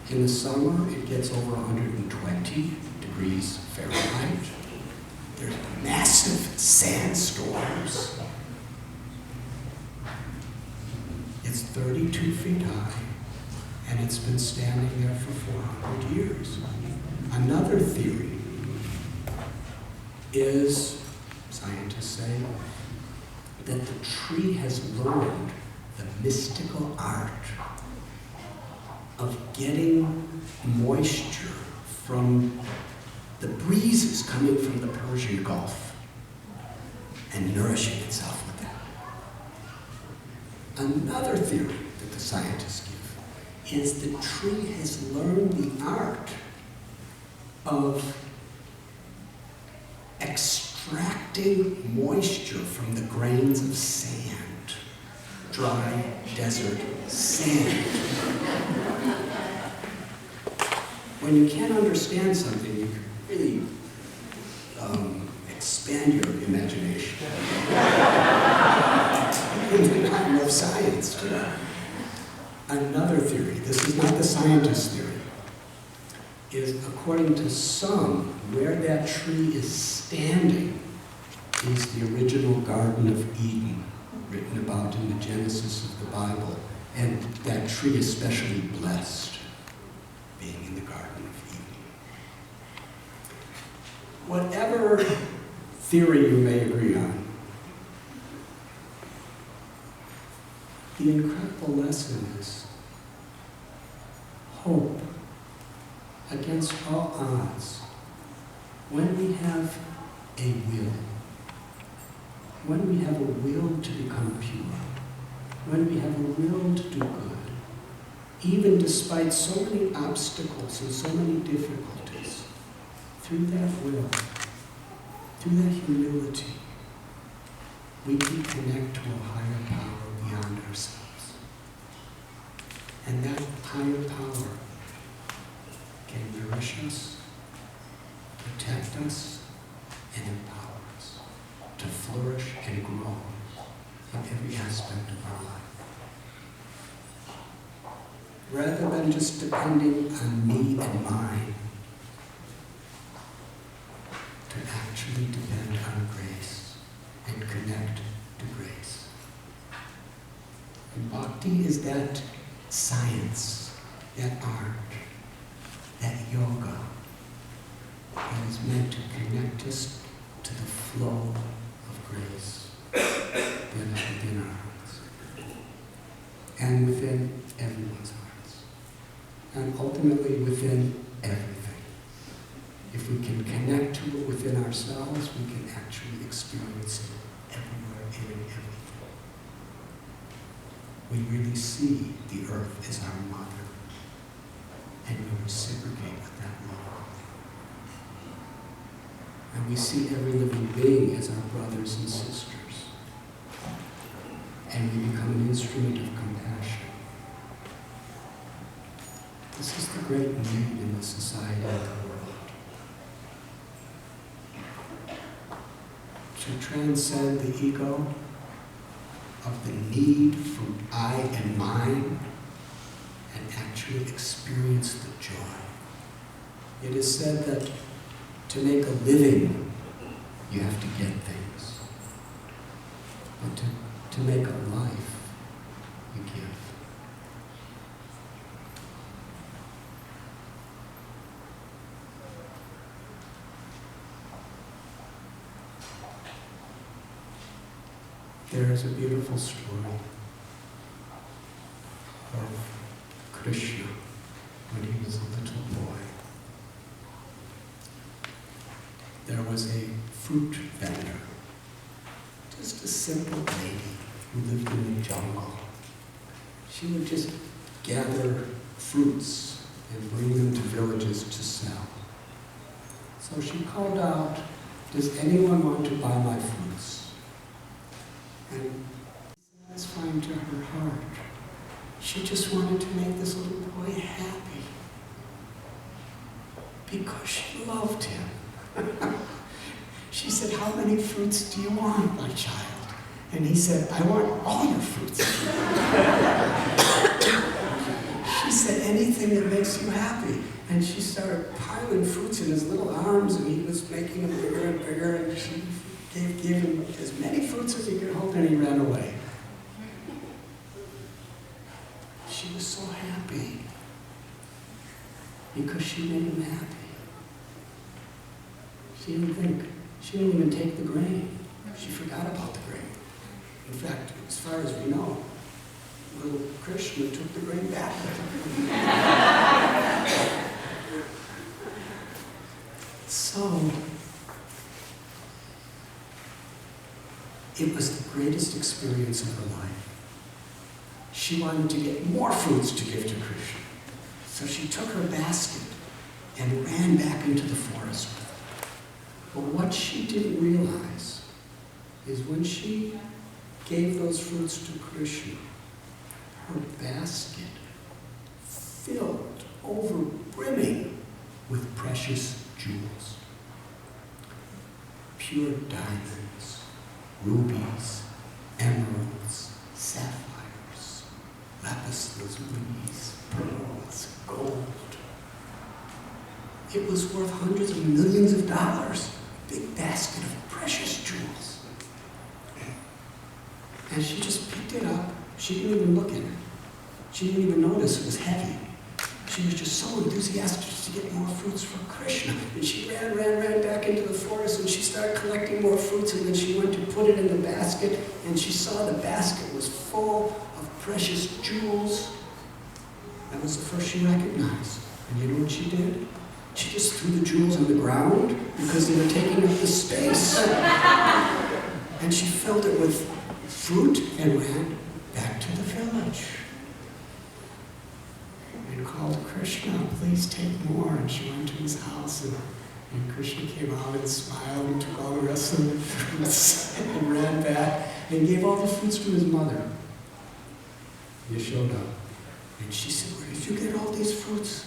In the summer, it gets over 120 degrees Fahrenheit. There's massive sandstorms. It's 32 feet high, and it's been standing there for 400 years. Another theory is, scientists say, that the tree has learned the mystical art of getting moisture from the breezes coming from the Persian Gulf and nourishing itself with that. Another theory that the scientists give is the tree has learned the art of extracting moisture from the grains of sand, dry desert sand. When you can't understand something, you can really expand your imagination. There's not enough science to that. Another theory, this is not the scientist's theory, is according to some, where that tree is standing is the original Garden of Eden, written about in the Genesis of the Bible, and that tree is especially blessed being in the Garden of Eden. Whatever theory you may agree on, the incredible lesson is hope against all odds. When we have a will, when we have a will to become pure, when we have a will to do good, even despite so many obstacles and so many difficulties, through that will, through that humility, we can connect to a higher power beyond ourselves. And that higher power can nourish us, protect us, and empower us to flourish and grow in every aspect of our life. Rather than just depending on me and mine, to actually depend on grace and connect to grace. And bhakti is that science, that art, that yoga that is meant to connect us to the flow of grace that is within our hearts and within everyone's hearts and ultimately within everything. If we can connect to it within ourselves, we can actually experience it everywhere and in everything. We really see the earth as our mother, and we reciprocate with that love. And we see every living being as our brothers and sisters. And we become an instrument of compassion. This is the great need in the society of the world. To transcend the ego of the need for I and mine and actually experience the joy. It is said that to make a living, you have to get things. But to make a life, you give. There is a beautiful story of Krishna when he was a little boy. There was a fruit vendor, just a simple lady who lived in the jungle. She would just gather fruits and bring them to villages to sell. So she called out, "Does anyone want to buy my fruits?" And that's fine to her heart. She just wanted to make this little boy happy because she loved him. She said, "How many fruits do you want, my child?" And he said, "I want all your fruits." She said, "Anything that makes you happy." And she started piling fruits in his little arms, and he was making them bigger and bigger, and she gave him as many fruits as he could hold, and he ran away. She was so happy because she made him happy. She didn't even take the grain. She forgot about the grain. In fact, as far as we know, little Krishna took the grain back with him. So, it was the greatest experience of her life. She wanted to get more fruits to give to Krishna. So she took her basket and ran back into the forest with it. But what she didn't realize is when she gave those fruits to Krishna, her basket filled over brimming with precious jewels. Pure diamonds, rubies, emeralds, sapphires, lapis lazuli, pearls, gold. It was worth hundreds of millions of dollars, a big basket of precious jewels. And she just picked it up. She didn't even look at it. She didn't even notice it was heavy. She was just so enthusiastic just to get more fruits for Krishna. And she ran back into the forest, and she started collecting more fruits, and then she went to put it in the basket, and she saw the basket was full of precious jewels. That was the first she recognized. And you know what she did? She just threw the jewels on the ground because they were taking up the space. And she filled it with fruit and ran back to the village. And called Krishna, please take more. And she went to his house, and Krishna came out and smiled and took all the rest of the fruits and ran back and gave all the fruits to his mother, Yashoda. And she said, where did you get all these fruits?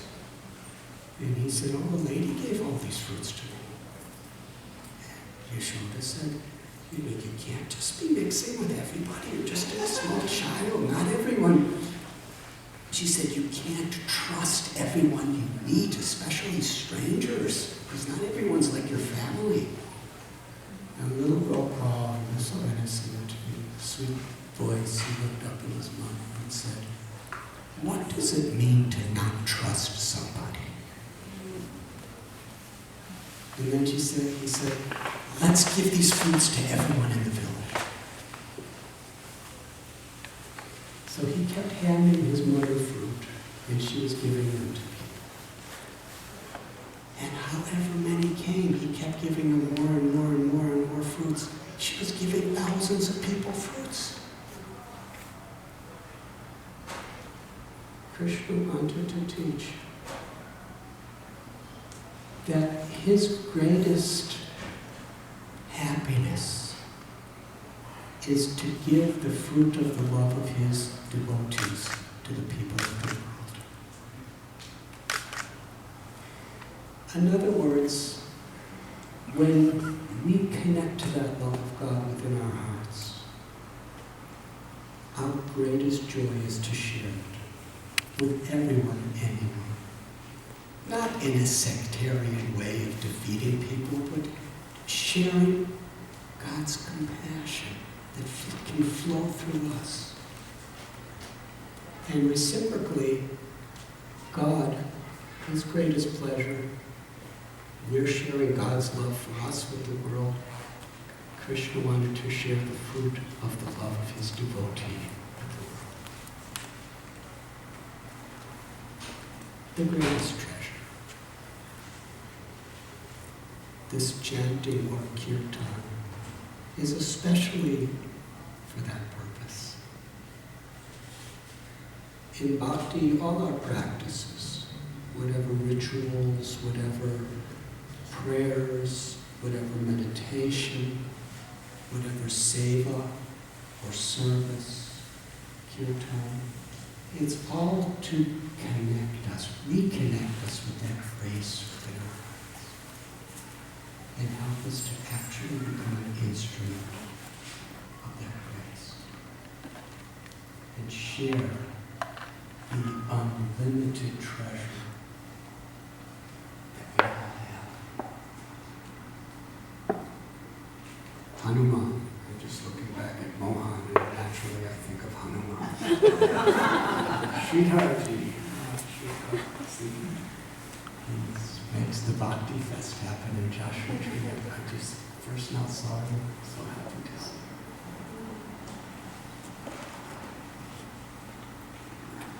And he said, oh, a lady gave all these fruits to me. And Yashoda said, you can't just be mixing with everybody. You're just a small child, not everyone. She said, you can't trust everyone you meet, especially strangers, because not everyone's like your family. And the little Gopal was so innocent, sweet voice, he looked up at his mother and said, what does it mean to not trust somebody? And then he said, let's give these fruits to everyone in the village. So he kept handing his mother fruit, and she was giving them to people. And however many came, he kept giving them more and more and more and more fruits. She was giving thousands of people fruits. Krishna wanted to teach that his greatest happiness is to give the fruit of the love of his devotees to the people of the world. In other words, when we connect to that love of God within our hearts, our greatest joy is to share it with everyone and anyone. Not in a sectarian way of defeating people, but sharing God's compassion that can flow through us. And reciprocally, God, his greatest pleasure, we're sharing God's love for us with the world. Krishna wanted to share the fruit of the love of his devotee with the world. The greatest treasure. This chanting or kirtan is especially for that purpose. In bhakti, all our practices, whatever rituals, whatever prayers, whatever meditation, whatever seva or service, kirtan, it's all to connect us, reconnect us with that grace within our hearts, and help us to actually become an instrument of that grace, and share the unlimited treasure that we all have. Hanuman. I'm just looking back at Mohan, and naturally I think of Hanuman. Sridharji. He makes the Bhakti Fest happen in Joshua Tree. I just first now saw him, so happy to see him.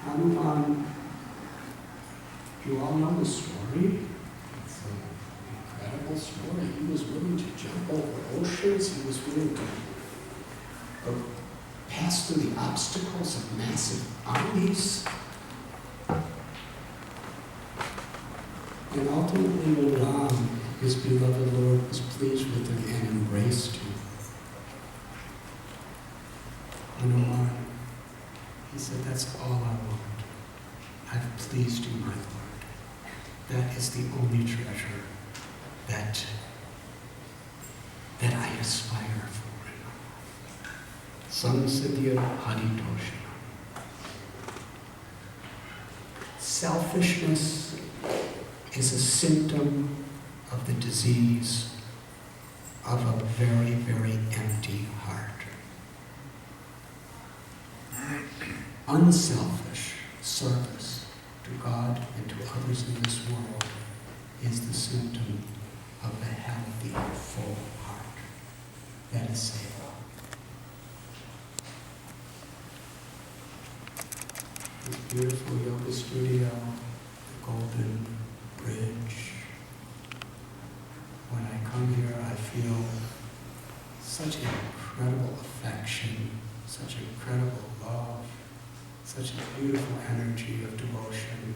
Hanuman, you all know the story. It's an incredible story. He was willing to jump over oceans. He was willing to pass through the obstacles of massive armies. And ultimately, when Ram, his beloved Lord, was pleased with him and embraced him, Hanuman, he said, that's all I want. I've pleased you, my Lord. That is the only treasure that I aspire for. Samsidhya Haritosha. Selfishness is a symptom of the disease of a very, very empty heart. Unselfish service to God and to others in this world is the symptom of a healthy, full heart. That is seva. This beautiful yoga studio, the Golden Bridge. When I come here, I feel such incredible affection, such incredible love, such a beautiful energy of devotion.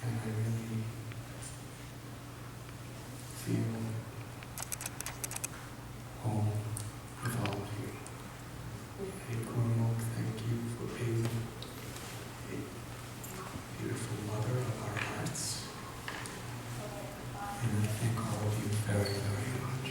And I really feel home with all of you. And Guru, thank you for being a beautiful mother of our hearts. And I thank all of you very, very much.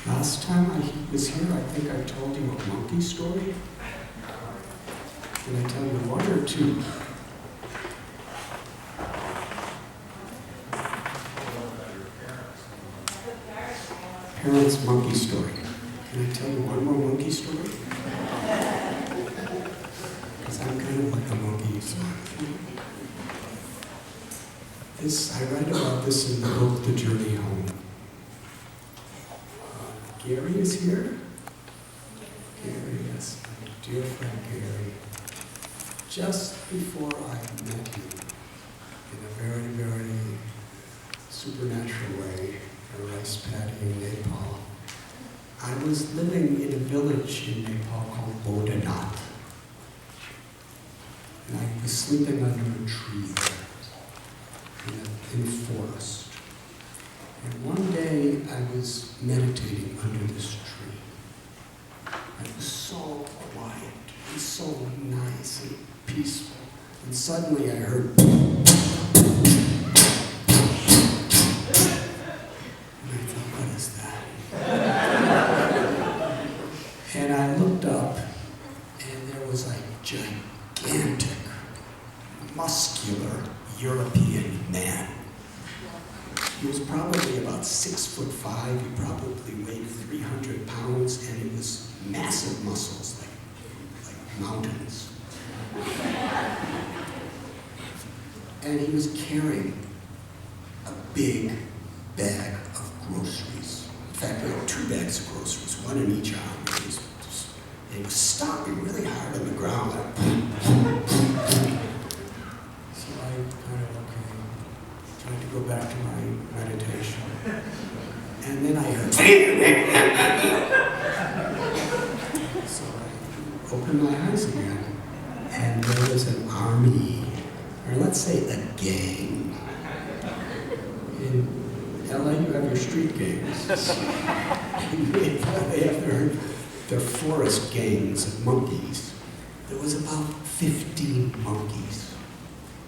Last time I was here, I think I told you a monkey story. Did I tell you one or two? Parents' monkey story. Can I tell you one more monkey story? Because I'm kind of like a monkey. So. I write about this in the book, The Journey Home. Gary is here. Gary, yes, my dear friend Gary. Just before I met him, in a very, very supernatural way, a rice paddy in Nepal, I was living in a village in Nepal called Radhanath. And I was sleeping under a tree in a forest. And one day I was meditating under this tree. It was so quiet and so nice and peaceful. And suddenly I heard and I thought, what is that? And I looked up and there was a gigantic, muscular European man. He was probably about 6'5". He probably weighed 300 pounds, and it was massive muscles, like mountains. And he was carrying a big bag of groceries. In fact, we had 2 bags of groceries, one in each arm. And he was stomping really hard on the ground. So I kind of, tried to go back to my meditation. And then I heard, so I opened my eyes again, and there was an army, or let's say a gang. In LA, you have your street gangs. They have their forest gangs of monkeys. There was about 15 monkeys.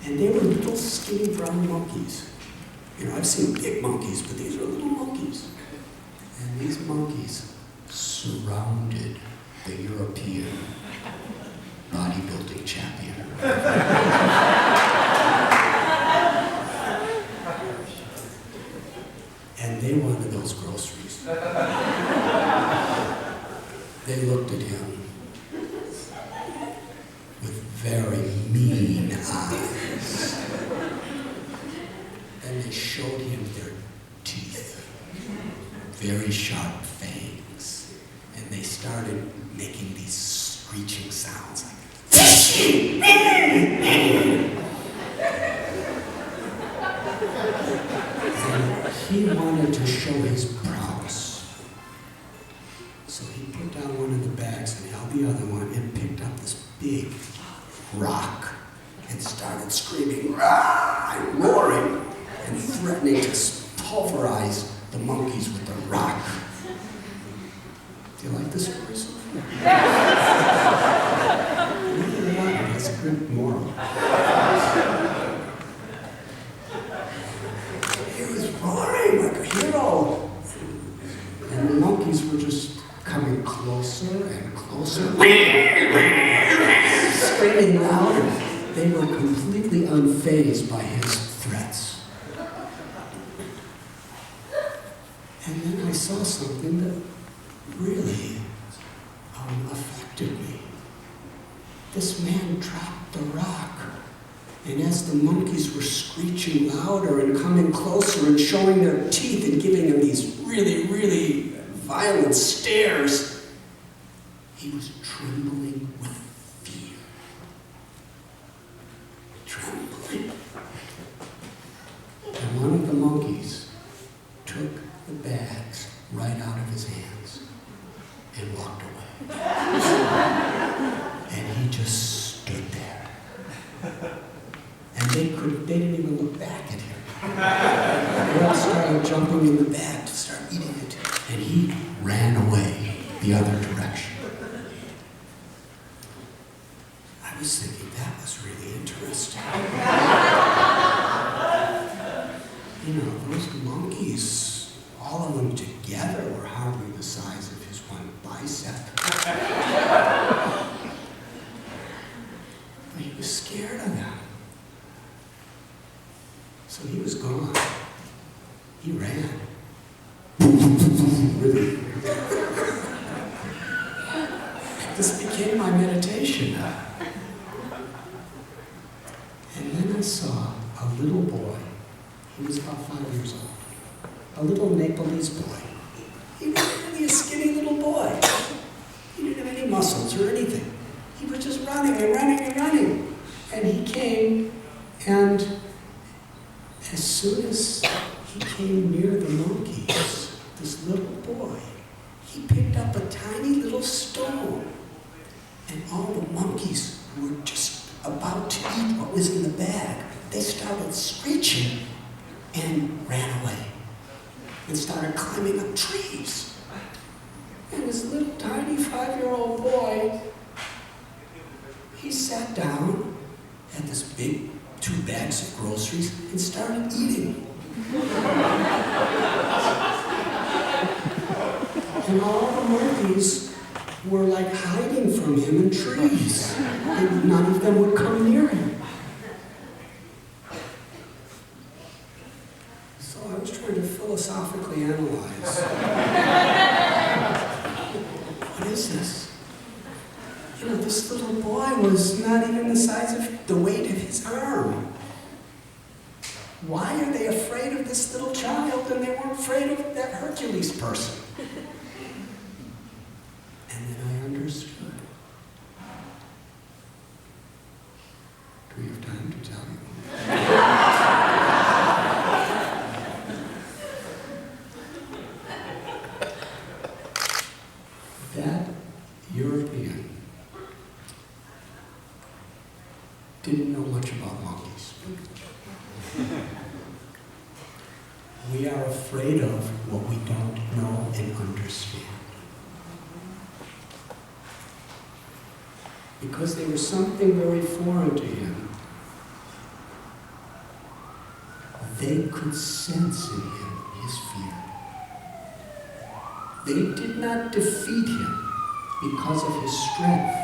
And they were little skinny brown monkeys. You know, I've seen big monkeys, but these are little monkeys. And these monkeys surrounded the European bodybuilding champion. they wanted those groceries. They looked at him with very mean eyes. And they showed him their teeth, very sharp fangs. And they started making these screeching sounds like, and he wanted to show his prowess. So he put down one of the bags and held the other one and picked up this big rock and started screaming, "Rah!" and roaring and threatening to pulverize the monkeys with the rock. Do you like this story so far? That's a good moral. He was roaring like a hero. And the monkeys were just coming closer and closer, screaming louder. They were completely unfazed by his threats. And then I saw something that really affected me. This man dropped the rock, and as the monkeys were screeching louder and coming closer and showing their teeth and giving him these really, really violent stares, he was trembling with fear. Trembling. And one of the monkeys took the bags right out of his hands and walked away. And he just stood there. And they didn't even look back at him. They all started jumping in the bag to start eating it. And he ran away the other direction. I was thinking that was really interesting. You know, those monkeys, all of them together were hardly the size of his one bicep. But he was scared of them. So he was gone. He ran. Really. This became my meditation. And then I saw a little boy. He was about 5 years old. A little Nepalese boy. He was really a skinny little boy. He didn't have any muscles or anything. He was just running and running and running. And he came, and as soon as he came near the monkeys, this little boy, he picked up a tiny little stone. And all the monkeys were just about to eat what was in the bag. They started screeching and ran away and started climbing up trees. And this little tiny 5-year-old boy, he sat down, had this big 2 bags of groceries, and started eating. And all the monkeys were like hiding from him in trees. And none of them would come near him. So I was trying to philosophically analyze. What is this? You know, this little boy was not even the size of the weight of his arm. Why are they afraid of this little child and they weren't afraid of that Hercules person? And then I understood. Do we have time to tell you? That European didn't know much about monkeys. We are afraid of what we don't know and understand. Because there was something very foreign to him. They could sense in him his fear. They did not defeat him because of his strength.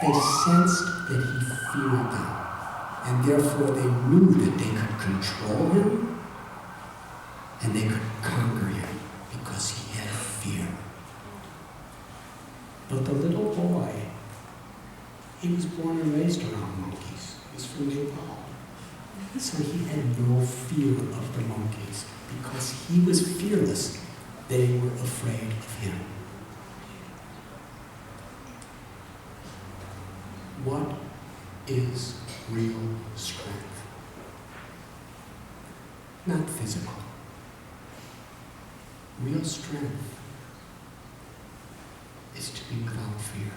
They sensed that he feared them. And therefore they knew that they could control him and they could conquer He was born and raised around monkeys. He's from Nepal. So he had no fear of the monkeys because he was fearless. They were afraid of him. What is real strength? Not physical. Real strength is to be without fear.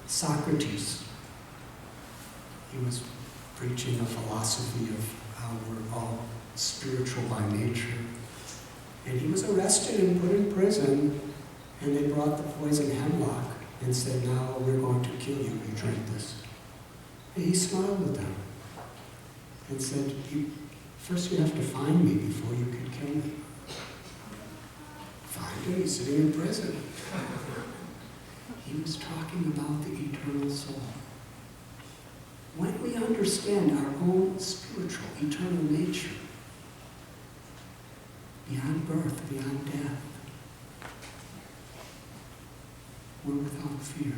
Socrates, he was preaching a philosophy of how we're all spiritual by nature. And he was arrested and put in prison, and they brought the poison hemlock and said, now we're going to kill you, you drink this. And he smiled at them and said, first you have to find me before you can kill me. Find him, he's sitting in prison. He was talking about the eternal soul. When we understand our own spiritual, eternal nature, beyond birth, beyond death, we're without fear.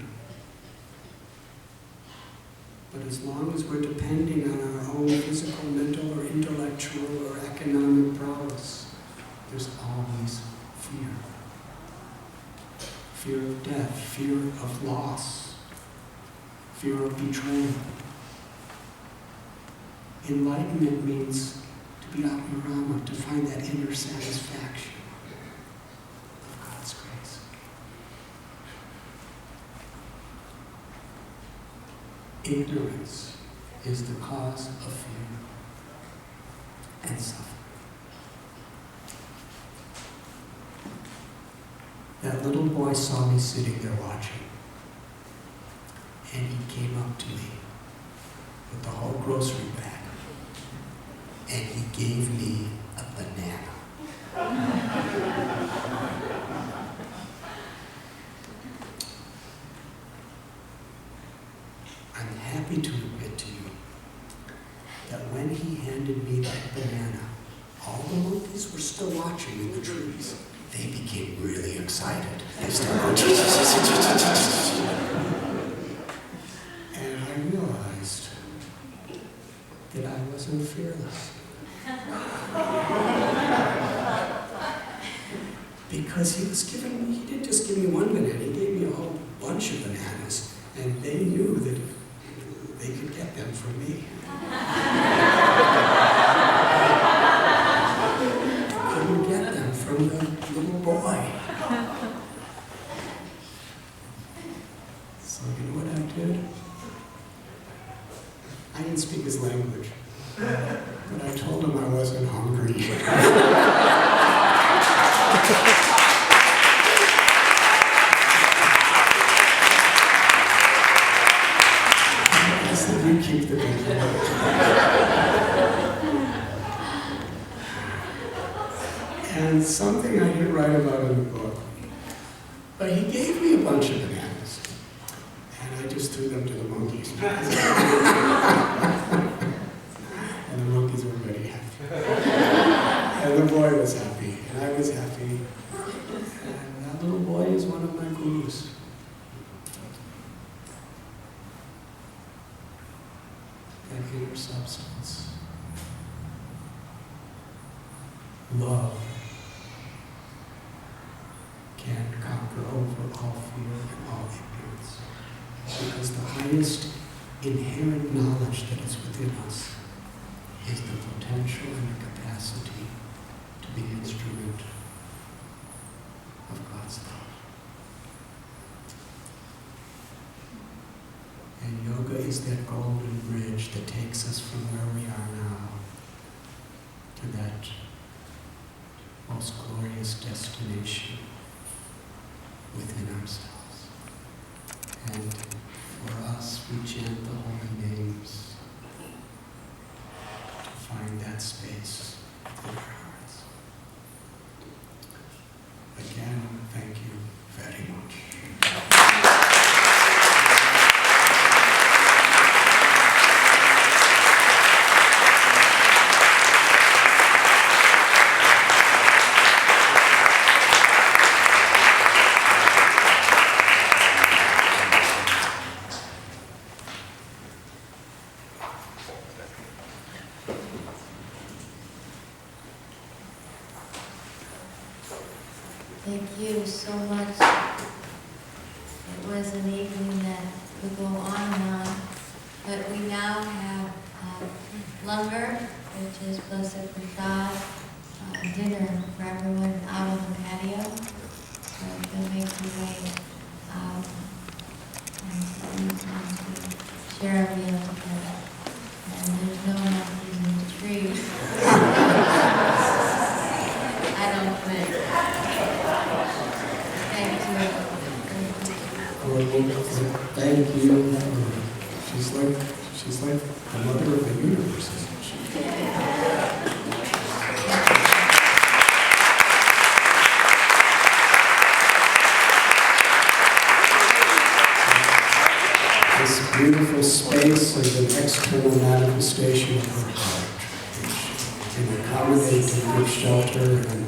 But as long as we're depending on our own physical, mental, or intellectual, or economic prowess, there's always fear. Fear of death, fear of loss, fear of betrayal. Enlightenment means to be Atmarama, to find that inner satisfaction of God's grace. Ignorance is the cause of fear and suffering. That little boy saw me sitting there watching, and he came up to me with the whole grocery bag, and he gave me a banana. I'm happy to admit to you that when he handed me that banana, all the monkeys were still watching in the trees. They became really excited. They started going, and I realized that I wasn't fearless. Because he didn't just give me one banana, he gave me a whole bunch of bananas, and they knew that they could get them from me. Couldn't get them from the little boy. So you know what I did? I didn't speak his language, but I told him I wasn't hungry. I said, you keep the banana. And something I didn't write about in the book, but he gave me a bunch of bananas, and I just threw them to the monkeys. And the monkeys were very happy. And the boy was happy, and I was happy. And that little boy is one of my gurus. That inner substance. Love can conquer over all fear and all ignorance. Because the highest inherent knowledge that is within us is the potential and the capacity to be an instrument of God's love. And yoga is that golden bridge that takes us from where we are now to that most glorious destination within ourselves. And for us, we chant the holy names to find that space within our hearts. Again, thank you very much. Thank you so much. It was an evening that could go on and on, but we now have Lungar, which is Blessed Prasad, dinner for everyone out on the patio. So you can make your way out and share a meal together. And there's no monkeys in the trees. I don't think. Thank you. Thank you. She's like the mother of the universe, isn't she? This beautiful space is an external manifestation of her heart, which can accommodate and give shelter and